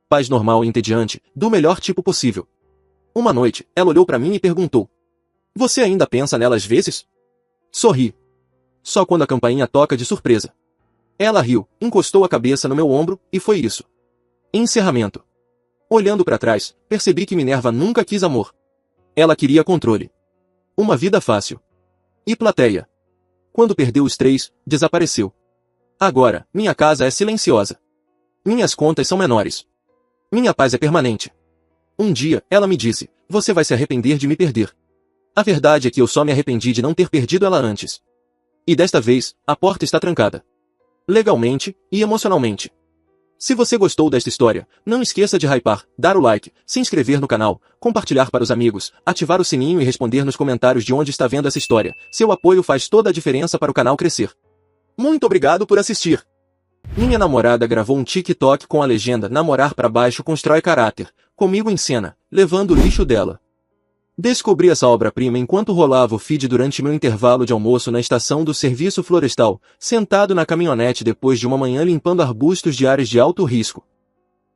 Paz normal e entediante, do melhor tipo possível. Uma noite, ela olhou para mim e perguntou. Você ainda pensa nela às vezes? Sorri. Só quando a campainha toca de surpresa. Ela riu, encostou a cabeça no meu ombro, e foi isso. Encerramento. Olhando para trás, percebi que Minerva nunca quis amor. Ela queria controle. Uma vida fácil. E plateia. Quando perdeu os 3, desapareceu. Agora, minha casa é silenciosa. Minhas contas são menores. Minha paz é permanente. Um dia, ela me disse, você vai se arrepender de me perder. A verdade é que eu só me arrependi de não ter perdido ela antes. E desta vez, a porta está trancada. Legalmente e emocionalmente. Se você gostou desta história, não esqueça de hypar, dar o like, se inscrever no canal, compartilhar para os amigos, ativar o sininho e responder nos comentários de onde está vendo essa história. Seu apoio faz toda a diferença para o canal crescer. Muito obrigado por assistir. Minha namorada gravou um TikTok com a legenda Namorar pra baixo constrói caráter, comigo em cena, levando o lixo dela. Descobri essa obra-prima enquanto rolava o feed durante meu intervalo de almoço na estação do serviço florestal, sentado na caminhonete depois de uma manhã limpando arbustos de áreas de alto risco.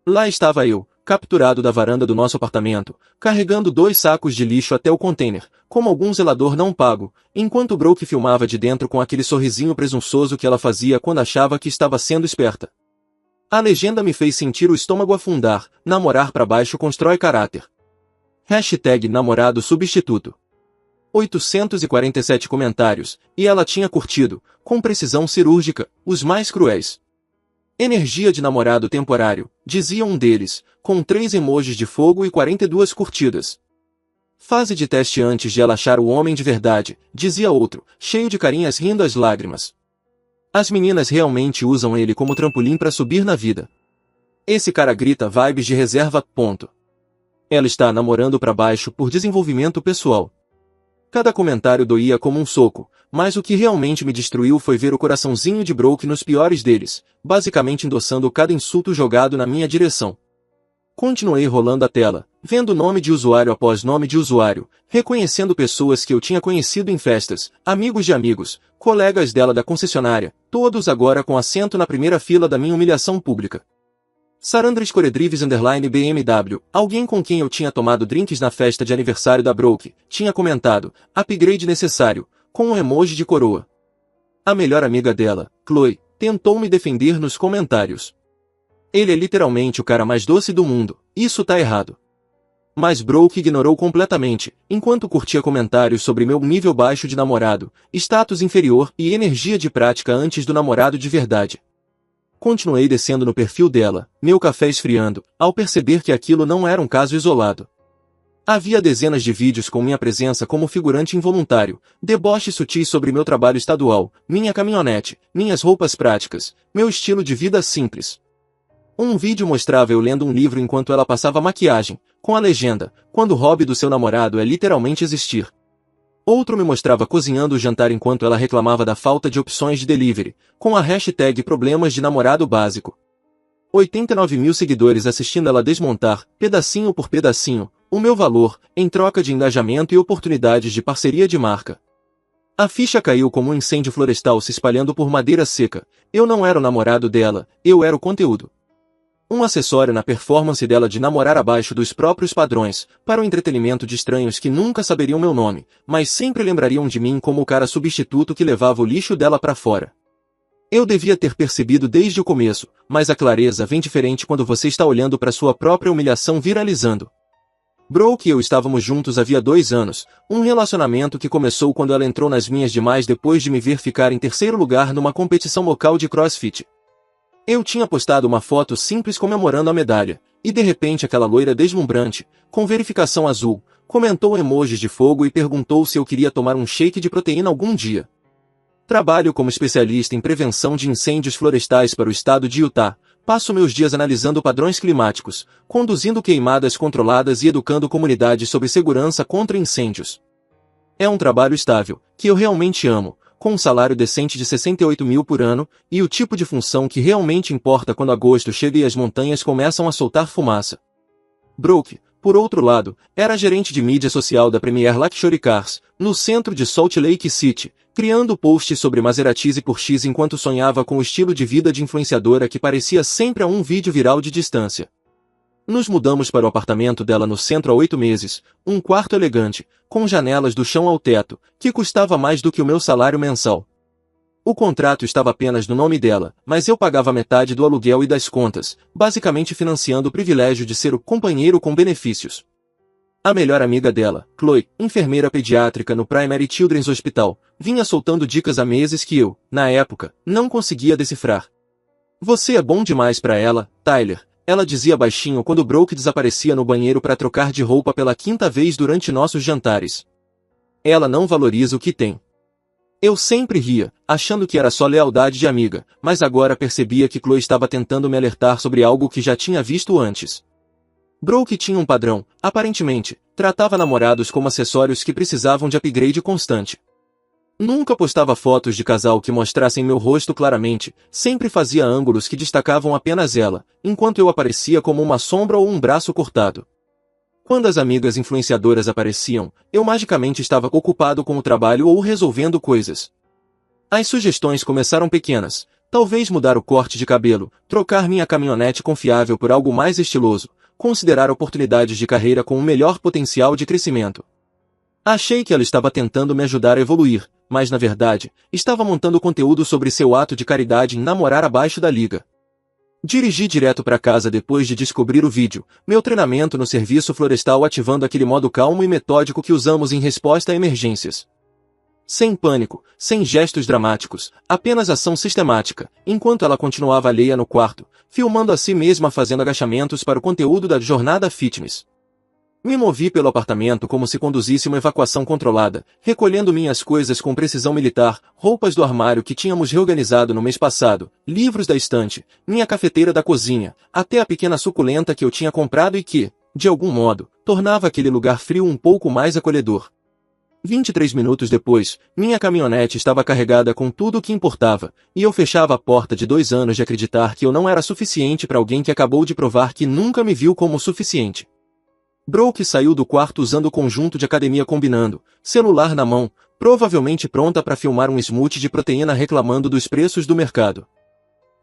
Lá estava eu, capturado da varanda do nosso apartamento, carregando 2 sacos de lixo até o container, como algum zelador não pago, enquanto o Broke filmava de dentro com aquele sorrisinho presunçoso que ela fazia quando achava que estava sendo esperta. A legenda me fez sentir o estômago afundar, namorar pra baixo constrói caráter. Hashtag namorado substituto. 847 comentários, e ela tinha curtido, com precisão cirúrgica, os mais cruéis. Energia de namorado temporário, dizia um deles, com 3 emojis de fogo e 42 curtidas. Fase de teste antes de ela achar o homem de verdade, dizia outro, cheio de carinhas rindo às lágrimas. As meninas realmente usam ele como trampolim para subir na vida. Esse cara grita vibes de reserva, ponto. Ela está namorando pra baixo por desenvolvimento pessoal. Cada comentário doía como um soco, mas o que realmente me destruiu foi ver o coraçãozinho de Broke nos piores deles, basicamente endossando cada insulto jogado na minha direção. Continuei rolando a tela, vendo nome de usuário após nome de usuário, reconhecendo pessoas que eu tinha conhecido em festas, amigos de amigos, colegas dela da concessionária, todos agora com assento na primeira fila da minha humilhação pública. Sarandres Coredrives _BMW, alguém com quem eu tinha tomado drinks na festa de aniversário da Broke, tinha comentado, upgrade necessário, com um emoji de coroa. A melhor amiga dela, Chloe, tentou me defender nos comentários. Ele é literalmente o cara mais doce do mundo, isso tá errado. Mas Broke ignorou completamente, enquanto curtia comentários sobre meu nível baixo de namorado, status inferior e energia de prática antes do namorado de verdade. Continuei descendo no perfil dela, meu café esfriando, ao perceber que aquilo não era um caso isolado. Havia dezenas de vídeos com minha presença como figurante involuntário, deboches sutis sobre meu trabalho estadual, minha caminhonete, minhas roupas práticas, meu estilo de vida simples. Um vídeo mostrava eu lendo um livro enquanto ela passava maquiagem, com a legenda, quando o hobby do seu namorado é literalmente existir. Outro me mostrava cozinhando o jantar enquanto ela reclamava da falta de opções de delivery, com a hashtag problemas de namorado básico. 89 mil seguidores assistindo ela desmontar, pedacinho por pedacinho, o meu valor, em troca de engajamento e oportunidades de parceria de marca. A ficha caiu como um incêndio florestal se espalhando por madeira seca. Eu não era o namorado dela, eu era o conteúdo. Um acessório na performance dela de namorar abaixo dos próprios padrões, para o entretenimento de estranhos que nunca saberiam meu nome, mas sempre lembrariam de mim como o cara substituto que levava o lixo dela pra fora. Eu devia ter percebido desde o começo, mas a clareza vem diferente quando você está olhando para sua própria humilhação viralizando. Broke e eu estávamos juntos havia 2 anos, um relacionamento que começou quando ela entrou nas minhas demais depois de me ver ficar em terceiro lugar numa competição local de CrossFit. Eu tinha postado uma foto simples comemorando a medalha, e de repente aquela loira deslumbrante, com verificação azul, comentou emojis de fogo e perguntou se eu queria tomar um shake de proteína algum dia. Trabalho como especialista em prevenção de incêndios florestais para o estado de Utah, passo meus dias analisando padrões climáticos, conduzindo queimadas controladas e educando comunidades sobre segurança contra incêndios. É um trabalho estável, que eu realmente amo, com um salário decente de 68 mil por ano, e o tipo de função que realmente importa quando agosto chega e as montanhas começam a soltar fumaça. Broke, por outro lado, era gerente de mídia social da Premier Luxury Cars, no centro de Salt Lake City, criando posts sobre Maseratis e Porsches enquanto sonhava com o estilo de vida de influenciadora que parecia sempre a um vídeo viral de distância. Nos mudamos para o apartamento dela no centro há 8 meses, um quarto elegante, com janelas do chão ao teto, que custava mais do que o meu salário mensal. O contrato estava apenas no nome dela, mas eu pagava metade do aluguel e das contas, basicamente financiando o privilégio de ser o companheiro com benefícios. A melhor amiga dela, Chloe, enfermeira pediátrica no Primary Children's Hospital, vinha soltando dicas há meses que eu, na época, não conseguia decifrar. Você é bom demais para ela, Tyler. Ela dizia baixinho quando Broke desaparecia no banheiro para trocar de roupa pela 5ª vez durante nossos jantares. Ela não valoriza o que tem. Eu sempre ria, achando que era só lealdade de amiga, mas agora percebia que Chloe estava tentando me alertar sobre algo que já tinha visto antes. Broke tinha um padrão, aparentemente, tratava namorados como acessórios que precisavam de upgrade constante. Nunca postava fotos de casal que mostrassem meu rosto claramente, sempre fazia ângulos que destacavam apenas ela, enquanto eu aparecia como uma sombra ou um braço cortado. Quando as amigas influenciadoras apareciam, eu magicamente estava ocupado com o trabalho ou resolvendo coisas. As sugestões começaram pequenas, talvez mudar o corte de cabelo, trocar minha caminhonete confiável por algo mais estiloso, considerar oportunidades de carreira com um melhor potencial de crescimento. Achei que ela estava tentando me ajudar a evoluir, mas na verdade, estava montando conteúdo sobre seu ato de caridade em namorar abaixo da liga. Dirigi direto para casa depois de descobrir o vídeo, meu treinamento no serviço florestal ativando aquele modo calmo e metódico que usamos em resposta a emergências. Sem pânico, sem gestos dramáticos, apenas ação sistemática, enquanto ela continuava alheia no quarto, filmando a si mesma fazendo agachamentos para o conteúdo da jornada fitness. Me movi pelo apartamento como se conduzisse uma evacuação controlada, recolhendo minhas coisas com precisão militar, roupas do armário que tínhamos reorganizado no mês passado, livros da estante, minha cafeteira da cozinha, até a pequena suculenta que eu tinha comprado e que, de algum modo, tornava aquele lugar frio um pouco mais acolhedor. 23 minutos depois, minha caminhonete estava carregada com tudo o que importava, e eu fechava a porta de 2 anos de acreditar que eu não era suficiente para alguém que acabou de provar que nunca me viu como o suficiente. Brooke saiu do quarto usando o conjunto de academia combinando, celular na mão, provavelmente pronta para filmar um smoothie de proteína reclamando dos preços do mercado.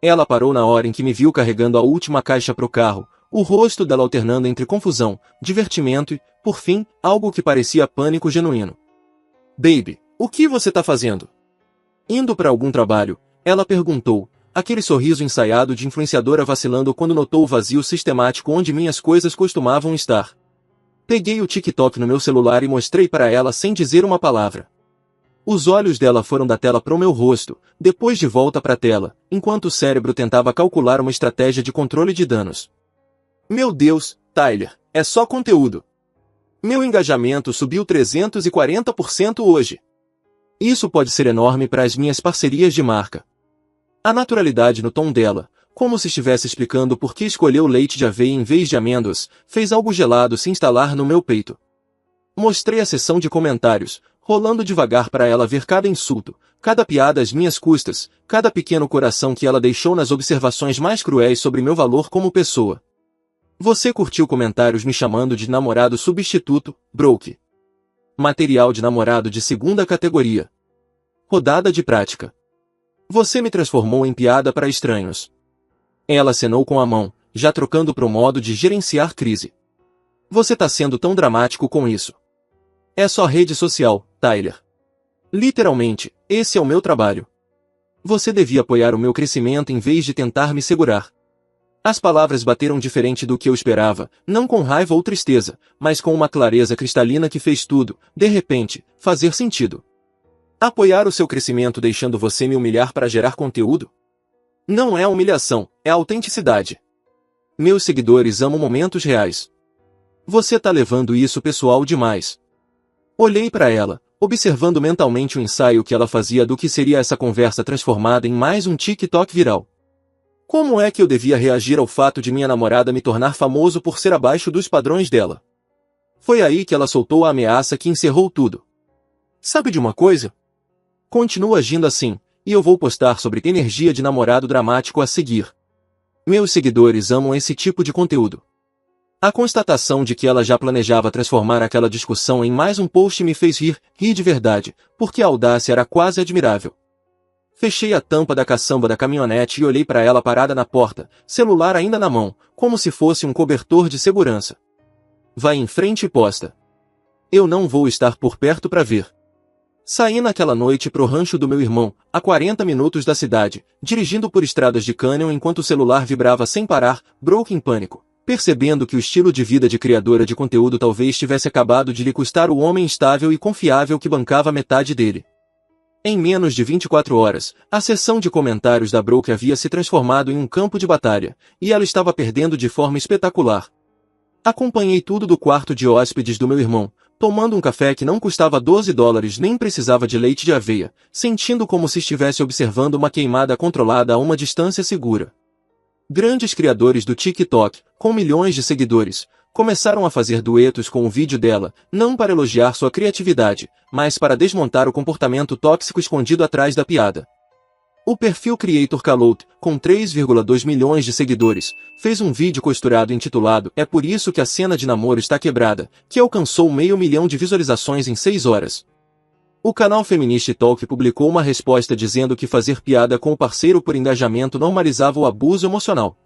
Ela parou na hora em que me viu carregando a última caixa pro carro, o rosto dela alternando entre confusão, divertimento e, por fim, algo que parecia pânico genuíno. Baby, o que você tá fazendo? Indo para algum trabalho, ela perguntou, aquele sorriso ensaiado de influenciadora vacilando quando notou o vazio sistemático onde minhas coisas costumavam estar. Peguei o TikTok no meu celular e mostrei para ela sem dizer uma palavra. Os olhos dela foram da tela para o meu rosto, depois de volta para a tela, enquanto o cérebro tentava calcular uma estratégia de controle de danos. Meu Deus, Tyler, é só conteúdo. Meu engajamento subiu 340% hoje. Isso pode ser enorme para as minhas parcerias de marca. A naturalidade no tom dela, como se estivesse explicando por que escolheu leite de aveia em vez de amêndoas, fez algo gelado se instalar no meu peito. Mostrei a seção de comentários, rolando devagar para ela ver cada insulto, cada piada às minhas custas, cada pequeno coração que ela deixou nas observações mais cruéis sobre meu valor como pessoa. Você curtiu comentários me chamando de namorado substituto, Brooke. Material de namorado de segunda categoria. Rodada de prática. Você me transformou em piada para estranhos. Ela acenou com a mão, já trocando pro modo de gerenciar crise. Você tá sendo tão dramático com isso. É só rede social, Tyler. Literalmente, esse é o meu trabalho. Você devia apoiar o meu crescimento em vez de tentar me segurar. As palavras bateram diferente do que eu esperava, não com raiva ou tristeza, mas com uma clareza cristalina que fez tudo, de repente, fazer sentido. Apoiar o seu crescimento deixando você me humilhar para gerar conteúdo? Não é humilhação, é autenticidade. Meus seguidores amam momentos reais. Você tá levando isso pessoal demais. Olhei para ela, observando mentalmente o ensaio que ela fazia do que seria essa conversa transformada em mais um TikTok viral. Como é que eu devia reagir ao fato de minha namorada me tornar famoso por ser abaixo dos padrões dela? Foi aí que ela soltou a ameaça que encerrou tudo. Sabe de uma coisa? Continua agindo assim, e eu vou postar sobre energia de namorado dramático a seguir. Meus seguidores amam esse tipo de conteúdo. A constatação de que ela já planejava transformar aquela discussão em mais um post me fez rir de verdade, porque a audácia era quase admirável. Fechei a tampa da caçamba da caminhonete e olhei para ela parada na porta, celular ainda na mão, como se fosse um cobertor de segurança. Vai em frente e posta. Eu não vou estar por perto para ver. Saí naquela noite pro rancho do meu irmão, a 40 minutos da cidade, dirigindo por estradas de cânion enquanto o celular vibrava sem parar, Brooke em pânico, percebendo que o estilo de vida de criadora de conteúdo talvez tivesse acabado de lhe custar o homem estável e confiável que bancava metade dele. Em menos de 24 horas, a seção de comentários da Brooke havia se transformado em um campo de batalha, e ela estava perdendo de forma espetacular. Acompanhei tudo do quarto de hóspedes do meu irmão, tomando um café que não custava $12 nem precisava de leite de aveia, sentindo como se estivesse observando uma queimada controlada a uma distância segura. Grandes criadores do TikTok, com milhões de seguidores, começaram a fazer duetos com o vídeo dela, não para elogiar sua criatividade, mas para desmontar o comportamento tóxico escondido atrás da piada. O perfil Creator Calout, com 3,2 milhões de seguidores, fez um vídeo costurado intitulado "É por isso que a cena de namoro está quebrada", que alcançou 500 mil de visualizações em 6 horas. O canal Feminist Talk publicou uma resposta dizendo que fazer piada com o parceiro por engajamento normalizava o abuso emocional.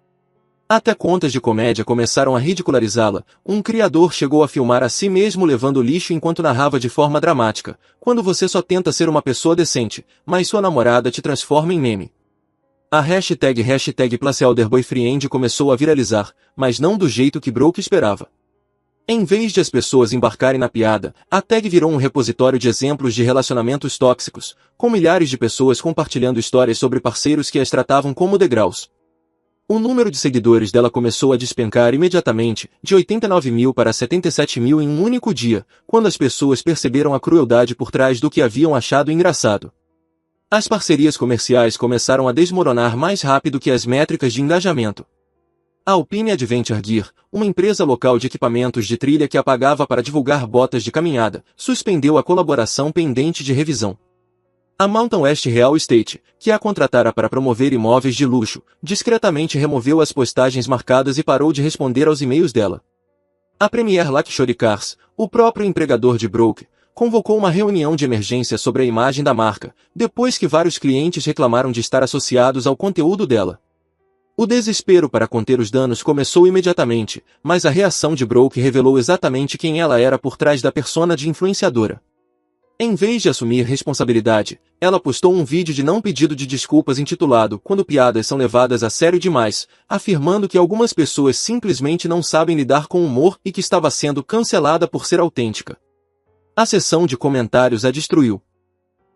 Até contas de comédia começaram a ridicularizá-la. Um criador chegou a filmar a si mesmo levando lixo enquanto narrava de forma dramática: "Quando você só tenta ser uma pessoa decente, mas sua namorada te transforma em meme." A hashtag #PlaceAlderBoyfriend começou a viralizar, mas não do jeito que Brooke esperava. Em vez de as pessoas embarcarem na piada, a tag virou um repositório de exemplos de relacionamentos tóxicos, com milhares de pessoas compartilhando histórias sobre parceiros que as tratavam como degraus. O número de seguidores dela começou a despencar imediatamente, de 89 mil para 77 mil em um único dia, quando as pessoas perceberam a crueldade por trás do que haviam achado engraçado. As parcerias comerciais começaram a desmoronar mais rápido que as métricas de engajamento. A Alpine Adventure Gear, uma empresa local de equipamentos de trilha que a pagava para divulgar botas de caminhada, suspendeu a colaboração pendente de revisão. A Mountain West Real Estate, que a contratara para promover imóveis de luxo, discretamente removeu as postagens marcadas e parou de responder aos e-mails dela. A Premier Luxury Cars, o próprio empregador de Brooke, convocou uma reunião de emergência sobre a imagem da marca, depois que vários clientes reclamaram de estar associados ao conteúdo dela. O desespero para conter os danos começou imediatamente, mas a reação de Brooke revelou exatamente quem ela era por trás da persona de influenciadora. Em vez de assumir responsabilidade, ela postou um vídeo de não pedido de desculpas intitulado "Quando piadas são levadas a sério demais", afirmando que algumas pessoas simplesmente não sabem lidar com humor e que estava sendo cancelada por ser autêntica. A seção de comentários a destruiu.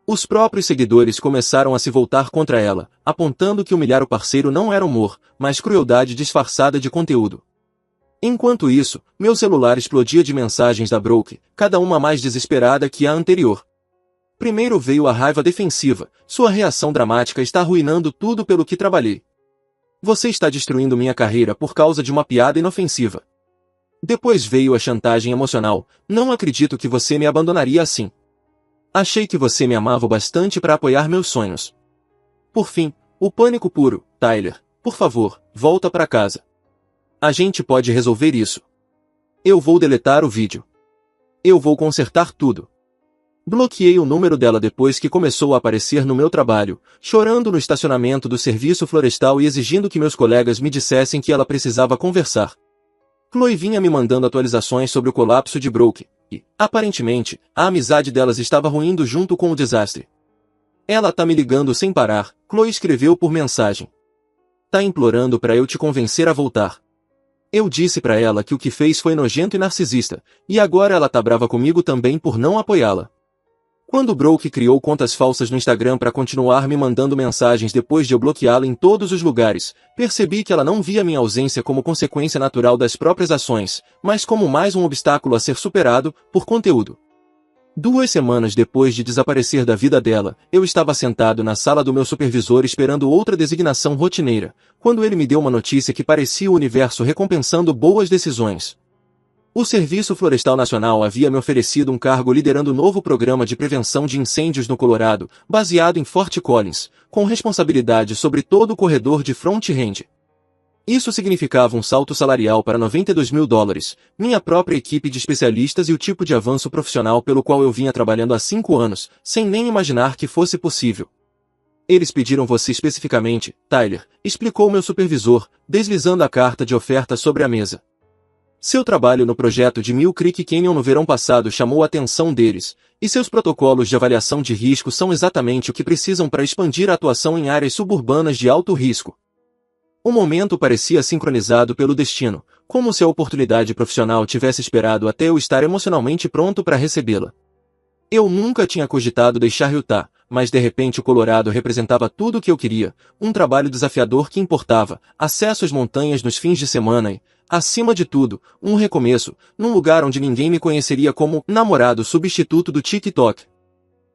Os próprios seguidores começaram a se voltar contra ela, apontando que humilhar o parceiro não era humor, mas crueldade disfarçada de conteúdo. Enquanto isso, meu celular explodia de mensagens da Brooke, cada uma mais desesperada que a anterior. Primeiro veio a raiva defensiva, sua reação dramática está arruinando tudo pelo que trabalhei. Você está destruindo minha carreira por causa de uma piada inofensiva. Depois veio a chantagem emocional, não acredito que você me abandonaria assim. Achei que você me amava o bastante para apoiar meus sonhos. Por fim, o pânico puro, Tyler, por favor, volta para casa. A gente pode resolver isso. Eu vou deletar o vídeo. Eu vou consertar tudo. Bloqueei o número dela depois que começou a aparecer no meu trabalho, chorando no estacionamento do serviço florestal e exigindo que meus colegas me dissessem que ela precisava conversar. Chloe vinha me mandando atualizações sobre o colapso de Brooke, e, aparentemente, a amizade delas estava ruindo junto com o desastre. Ela tá me ligando sem parar, Chloe escreveu por mensagem. Tá implorando para eu te convencer a voltar. Eu disse pra ela que o que fez foi nojento e narcisista, e agora ela tá brava comigo também por não apoiá-la. Quando Brooke criou contas falsas no Instagram para continuar me mandando mensagens depois de eu bloqueá-la em todos os lugares, percebi que ela não via minha ausência como consequência natural das próprias ações, mas como mais um obstáculo a ser superado, por conteúdo. 2 semanas depois de desaparecer da vida dela, eu estava sentado na sala do meu supervisor esperando outra designação rotineira, quando ele me deu uma notícia que parecia o universo recompensando boas decisões. O Serviço Florestal Nacional havia me oferecido um cargo liderando o novo programa de prevenção de incêndios no Colorado, baseado em Fort Collins, com responsabilidade sobre todo o corredor de Front Range. Isso significava um salto salarial para $92 mil, minha própria equipe de especialistas e o tipo de avanço profissional pelo qual eu vinha trabalhando há 5 anos, sem nem imaginar que fosse possível. Eles pediram você especificamente, Tyler, explicou meu supervisor, deslizando a carta de oferta sobre a mesa. Seu trabalho no projeto de Mill Creek Canyon no verão passado chamou a atenção deles, e seus protocolos de avaliação de risco são exatamente o que precisam para expandir a atuação em áreas suburbanas de alto risco. O momento parecia sincronizado pelo destino, como se a oportunidade profissional tivesse esperado até eu estar emocionalmente pronto para recebê-la. Eu nunca tinha cogitado deixar Utah, mas de repente o Colorado representava tudo o que eu queria, um trabalho desafiador que importava, acesso às montanhas nos fins de semana e, acima de tudo, um recomeço, num lugar onde ninguém me conheceria como namorado substituto do TikTok.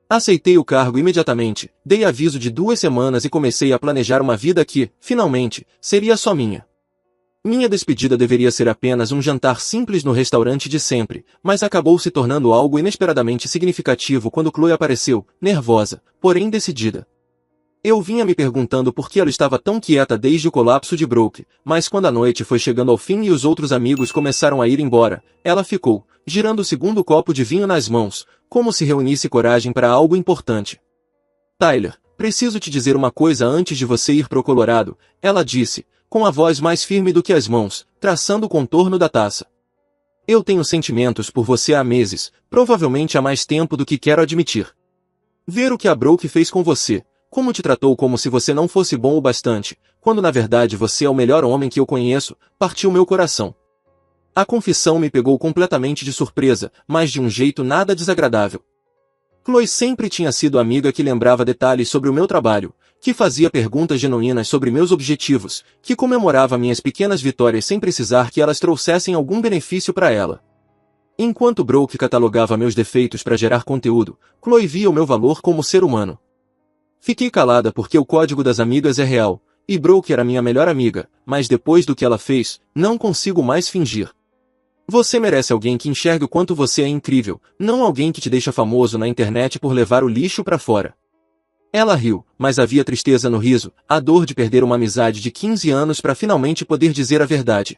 Aceitei o cargo imediatamente, dei aviso de 2 semanas e comecei a planejar uma vida que, finalmente, seria só minha. Minha despedida deveria ser apenas um jantar simples no restaurante de sempre, mas acabou se tornando algo inesperadamente significativo quando Chloe apareceu, nervosa, porém decidida. Eu vinha me perguntando por que ela estava tão quieta desde o colapso de Brooke, mas quando a noite foi chegando ao fim e os outros amigos começaram a ir embora, ela ficou, girando o segundo copo de vinho nas mãos, como se reunisse coragem para algo importante. Tyler, preciso te dizer uma coisa antes de você ir pro Colorado, ela disse, com a voz mais firme do que as mãos, traçando o contorno da taça. Eu tenho sentimentos por você há meses, provavelmente há mais tempo do que quero admitir. Ver o que a Brooke fez com você, como te tratou como se você não fosse bom o bastante, quando na verdade você é o melhor homem que eu conheço, partiu meu coração. A confissão me pegou completamente de surpresa, mas de um jeito nada desagradável. Chloe sempre tinha sido a amiga que lembrava detalhes sobre o meu trabalho, que fazia perguntas genuínas sobre meus objetivos, que comemorava minhas pequenas vitórias sem precisar que elas trouxessem algum benefício para ela. Enquanto Brooke catalogava meus defeitos para gerar conteúdo, Chloe via o meu valor como ser humano. Fiquei calada porque o código das amigas é real, e Brooke era minha melhor amiga, mas depois do que ela fez, não consigo mais fingir. Você merece alguém que enxergue o quanto você é incrível, não alguém que te deixa famoso na internet por levar o lixo pra fora. Ela riu, mas havia tristeza no riso, a dor de perder uma amizade de 15 anos para finalmente poder dizer a verdade.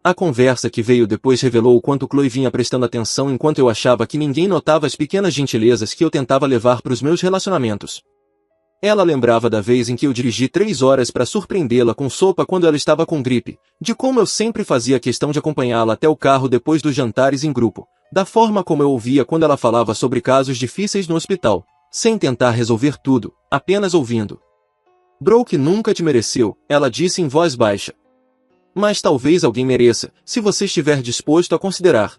A conversa que veio depois revelou o quanto Chloe vinha prestando atenção enquanto eu achava que ninguém notava as pequenas gentilezas que eu tentava levar para os meus relacionamentos. Ela lembrava da vez em que eu dirigi 3 horas para surpreendê-la com sopa quando ela estava com gripe, de como eu sempre fazia questão de acompanhá-la até o carro depois dos jantares em grupo, da forma como eu ouvia quando ela falava sobre casos difíceis no hospital, sem tentar resolver tudo, apenas ouvindo. Brooke nunca te mereceu, ela disse em voz baixa. Mas talvez alguém mereça, se você estiver disposto a considerar.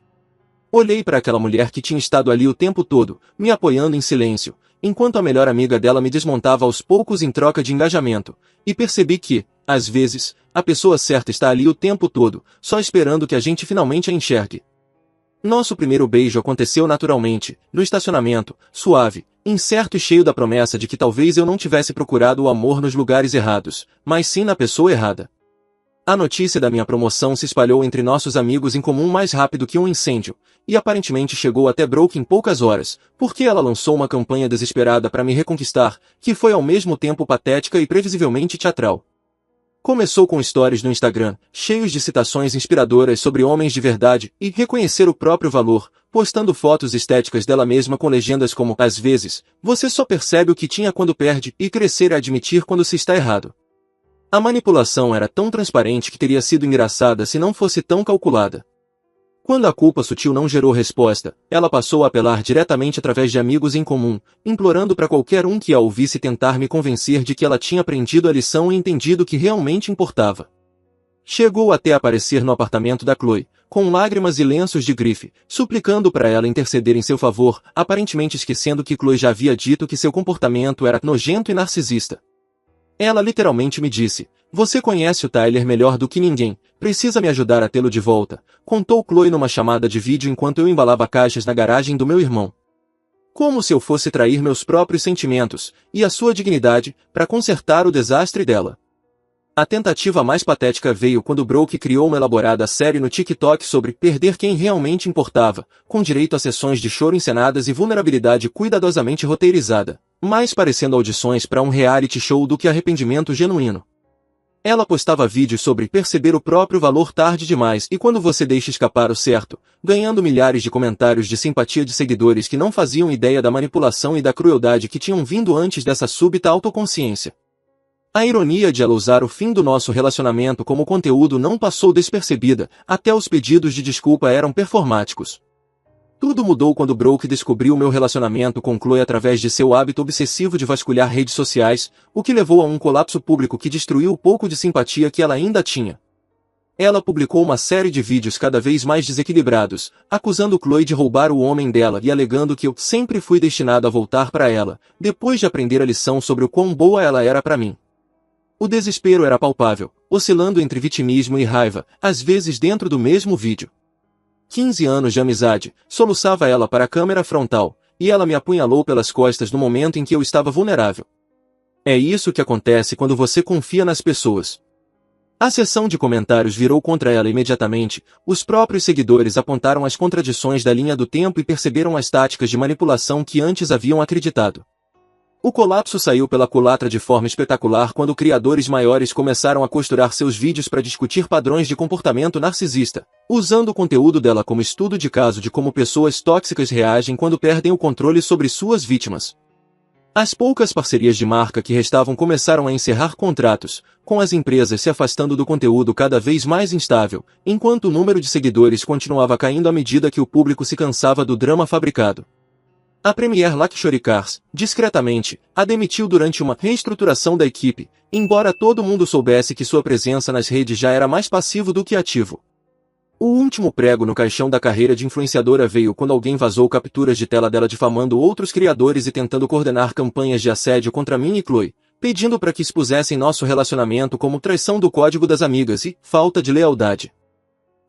Olhei para aquela mulher que tinha estado ali o tempo todo, me apoiando em silêncio, enquanto a melhor amiga dela me desmontava aos poucos em troca de engajamento, e percebi que, às vezes, a pessoa certa está ali o tempo todo, só esperando que a gente finalmente a enxergue. Nosso primeiro beijo aconteceu naturalmente, no estacionamento, suave, incerto e cheio da promessa de que talvez eu não tivesse procurado o amor nos lugares errados, mas sim na pessoa errada. A notícia da minha promoção se espalhou entre nossos amigos em comum mais rápido que um incêndio, e aparentemente chegou até Brooke em poucas horas, porque ela lançou uma campanha desesperada para me reconquistar, que foi ao mesmo tempo patética e previsivelmente teatral. Começou com stories no Instagram, cheios de citações inspiradoras sobre homens de verdade e reconhecer o próprio valor, postando fotos estéticas dela mesma com legendas como, às vezes, você só percebe o que tinha quando perde, e crescer é admitir quando se está errado. A manipulação era tão transparente que teria sido engraçada se não fosse tão calculada. Quando a culpa sutil não gerou resposta, ela passou a apelar diretamente através de amigos em comum, implorando para qualquer um que a ouvisse tentar me convencer de que ela tinha aprendido a lição e entendido o que realmente importava. Chegou até a aparecer no apartamento da Chloe, com lágrimas e lenços de grife, suplicando para ela interceder em seu favor, aparentemente esquecendo que Chloe já havia dito que seu comportamento era nojento e narcisista. Ela literalmente me disse, você conhece o Tyler melhor do que ninguém, precisa me ajudar a tê-lo de volta, contou Chloe numa chamada de vídeo enquanto eu embalava caixas na garagem do meu irmão. Como se eu fosse trair meus próprios sentimentos, e a sua dignidade, para consertar o desastre dela. A tentativa mais patética veio quando Brooke criou uma elaborada série no TikTok sobre perder quem realmente importava, com direito a sessões de choro encenadas e vulnerabilidade cuidadosamente roteirizada, mais parecendo audições para um reality show do que arrependimento genuíno. Ela postava vídeos sobre perceber o próprio valor tarde demais e quando você deixa escapar o certo, ganhando milhares de comentários de simpatia de seguidores que não faziam ideia da manipulação e da crueldade que tinham vindo antes dessa súbita autoconsciência. A ironia de ela usar o fim do nosso relacionamento como conteúdo não passou despercebida, até os pedidos de desculpa eram performáticos. Tudo mudou quando Brooke descobriu meu relacionamento com Chloe através de seu hábito obsessivo de vasculhar redes sociais, o que levou a um colapso público que destruiu o pouco de simpatia que ela ainda tinha. Ela publicou uma série de vídeos cada vez mais desequilibrados, acusando Chloe de roubar o homem dela e alegando que eu sempre fui destinado a voltar para ela, depois de aprender a lição sobre o quão boa ela era para mim. O desespero era palpável, oscilando entre vitimismo e raiva, às vezes dentro do mesmo vídeo. 15 anos de amizade, soluçava ela para a câmera frontal, e ela me apunhalou pelas costas no momento em que eu estava vulnerável. É isso que acontece quando você confia nas pessoas. A seção de comentários virou contra ela imediatamente, os próprios seguidores apontaram as contradições da linha do tempo e perceberam as táticas de manipulação que antes haviam acreditado. O colapso saiu pela culatra de forma espetacular quando criadores maiores começaram a costurar seus vídeos para discutir padrões de comportamento narcisista, usando o conteúdo dela como estudo de caso de como pessoas tóxicas reagem quando perdem o controle sobre suas vítimas. As poucas parcerias de marca que restavam começaram a encerrar contratos, com as empresas se afastando do conteúdo cada vez mais instável, enquanto o número de seguidores continuava caindo à medida que o público se cansava do drama fabricado. A Premier Luxury Cars, discretamente, a demitiu durante uma reestruturação da equipe, embora todo mundo soubesse que sua presença nas redes já era mais passivo do que ativo. O último prego no caixão da carreira de influenciadora veio quando alguém vazou capturas de tela dela difamando outros criadores e tentando coordenar campanhas de assédio contra mim e Chloe, pedindo para que expusessem nosso relacionamento como traição do código das amigas e falta de lealdade.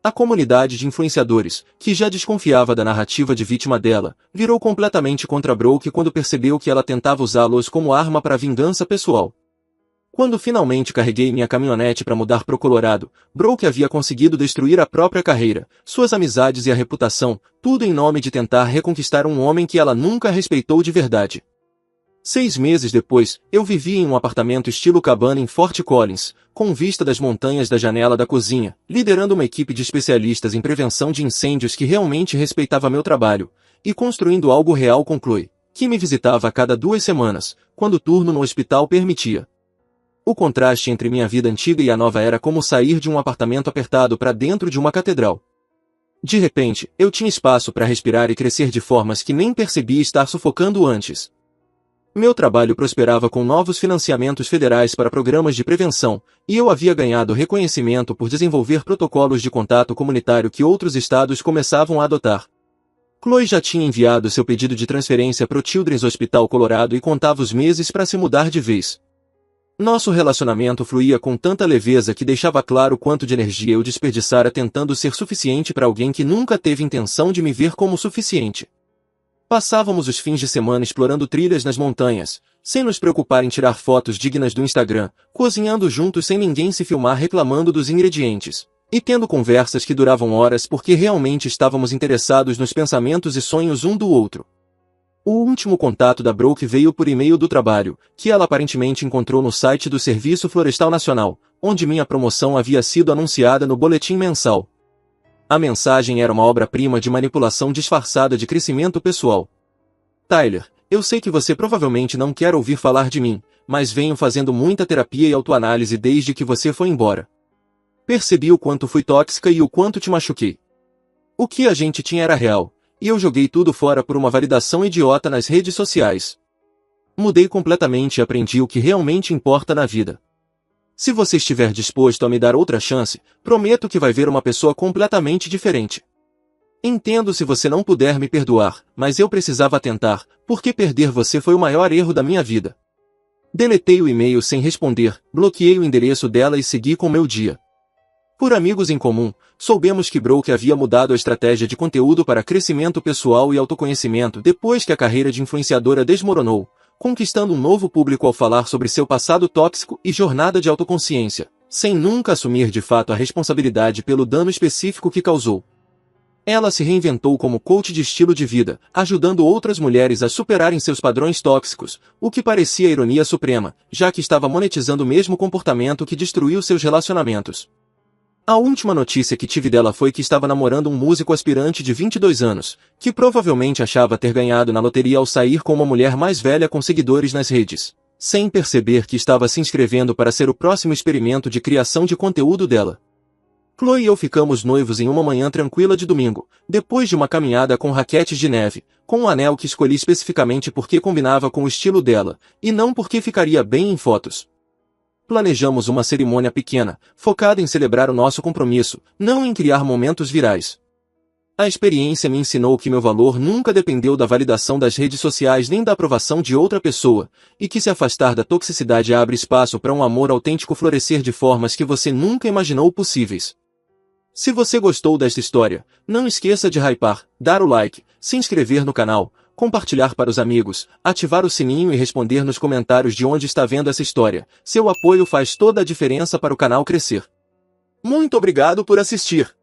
A comunidade de influenciadores, que já desconfiava da narrativa de vítima dela, virou completamente contra Brooke quando percebeu que ela tentava usá-los como arma para vingança pessoal. Quando finalmente carreguei minha caminhonete para mudar para o Colorado, Brooke havia conseguido destruir a própria carreira, suas amizades e a reputação, tudo em nome de tentar reconquistar um homem que ela nunca respeitou de verdade. 6 meses depois, eu vivia em um apartamento estilo cabana em Fort Collins, com vista das montanhas da janela da cozinha, liderando uma equipe de especialistas em prevenção de incêndios que realmente respeitava meu trabalho, e construindo algo real com Chloe, que me visitava a cada 2 semanas, quando o turno no hospital permitia. O contraste entre minha vida antiga e a nova era como sair de um apartamento apertado para dentro de uma catedral. De repente, eu tinha espaço para respirar e crescer de formas que nem percebia estar sufocando antes. Meu trabalho prosperava com novos financiamentos federais para programas de prevenção, e eu havia ganhado reconhecimento por desenvolver protocolos de contato comunitário que outros estados começavam a adotar. Chloe já tinha enviado seu pedido de transferência para o Children's Hospital Colorado e contava os meses para se mudar de vez. Nosso relacionamento fluía com tanta leveza que deixava claro quanto de energia eu desperdiçara tentando ser suficiente para alguém que nunca teve intenção de me ver como suficiente. Passávamos os fins de semana explorando trilhas nas montanhas, sem nos preocupar em tirar fotos dignas do Instagram, cozinhando juntos sem ninguém se filmar reclamando dos ingredientes, e tendo conversas que duravam horas porque realmente estávamos interessados nos pensamentos e sonhos um do outro. O último contato da Brooke veio por e-mail do trabalho, que ela aparentemente encontrou no site do Serviço Florestal Nacional, onde minha promoção havia sido anunciada no boletim mensal. A mensagem era uma obra-prima de manipulação disfarçada de crescimento pessoal. Tyler, eu sei que você provavelmente não quer ouvir falar de mim, mas venho fazendo muita terapia e autoanálise desde que você foi embora. Percebi o quanto fui tóxica e o quanto te machuquei. O que a gente tinha era real. E eu joguei tudo fora por uma validação idiota nas redes sociais. Mudei completamente e aprendi o que realmente importa na vida. Se você estiver disposto a me dar outra chance, prometo que vai ver uma pessoa completamente diferente. Entendo se você não puder me perdoar, mas eu precisava tentar, porque perder você foi o maior erro da minha vida. Deletei o e-mail sem responder, bloqueei o endereço dela e segui com meu dia. Por amigos em comum, soubemos que Brooke havia mudado a estratégia de conteúdo para crescimento pessoal e autoconhecimento depois que a carreira de influenciadora desmoronou, conquistando um novo público ao falar sobre seu passado tóxico e jornada de autoconsciência, sem nunca assumir de fato a responsabilidade pelo dano específico que causou. Ela se reinventou como coach de estilo de vida, ajudando outras mulheres a superarem seus padrões tóxicos, o que parecia ironia suprema, já que estava monetizando o mesmo comportamento que destruiu seus relacionamentos. A última notícia que tive dela foi que estava namorando um músico aspirante de 22 anos, que provavelmente achava ter ganhado na loteria ao sair com uma mulher mais velha com seguidores nas redes, sem perceber que estava se inscrevendo para ser o próximo experimento de criação de conteúdo dela. Chloe e eu ficamos noivos em uma manhã tranquila de domingo, depois de uma caminhada com raquetes de neve, com um anel que escolhi especificamente porque combinava com o estilo dela, e não porque ficaria bem em fotos. Planejamos uma cerimônia pequena, focada em celebrar o nosso compromisso, não em criar momentos virais. A experiência me ensinou que meu valor nunca dependeu da validação das redes sociais nem da aprovação de outra pessoa, e que se afastar da toxicidade abre espaço para um amor autêntico florescer de formas que você nunca imaginou possíveis. Se você gostou desta história, não esqueça de hypar, dar o like, se inscrever no canal, compartilhar para os amigos, ativar o sininho e responder nos comentários de onde está vendo essa história. Seu apoio faz toda a diferença para o canal crescer. Muito obrigado por assistir!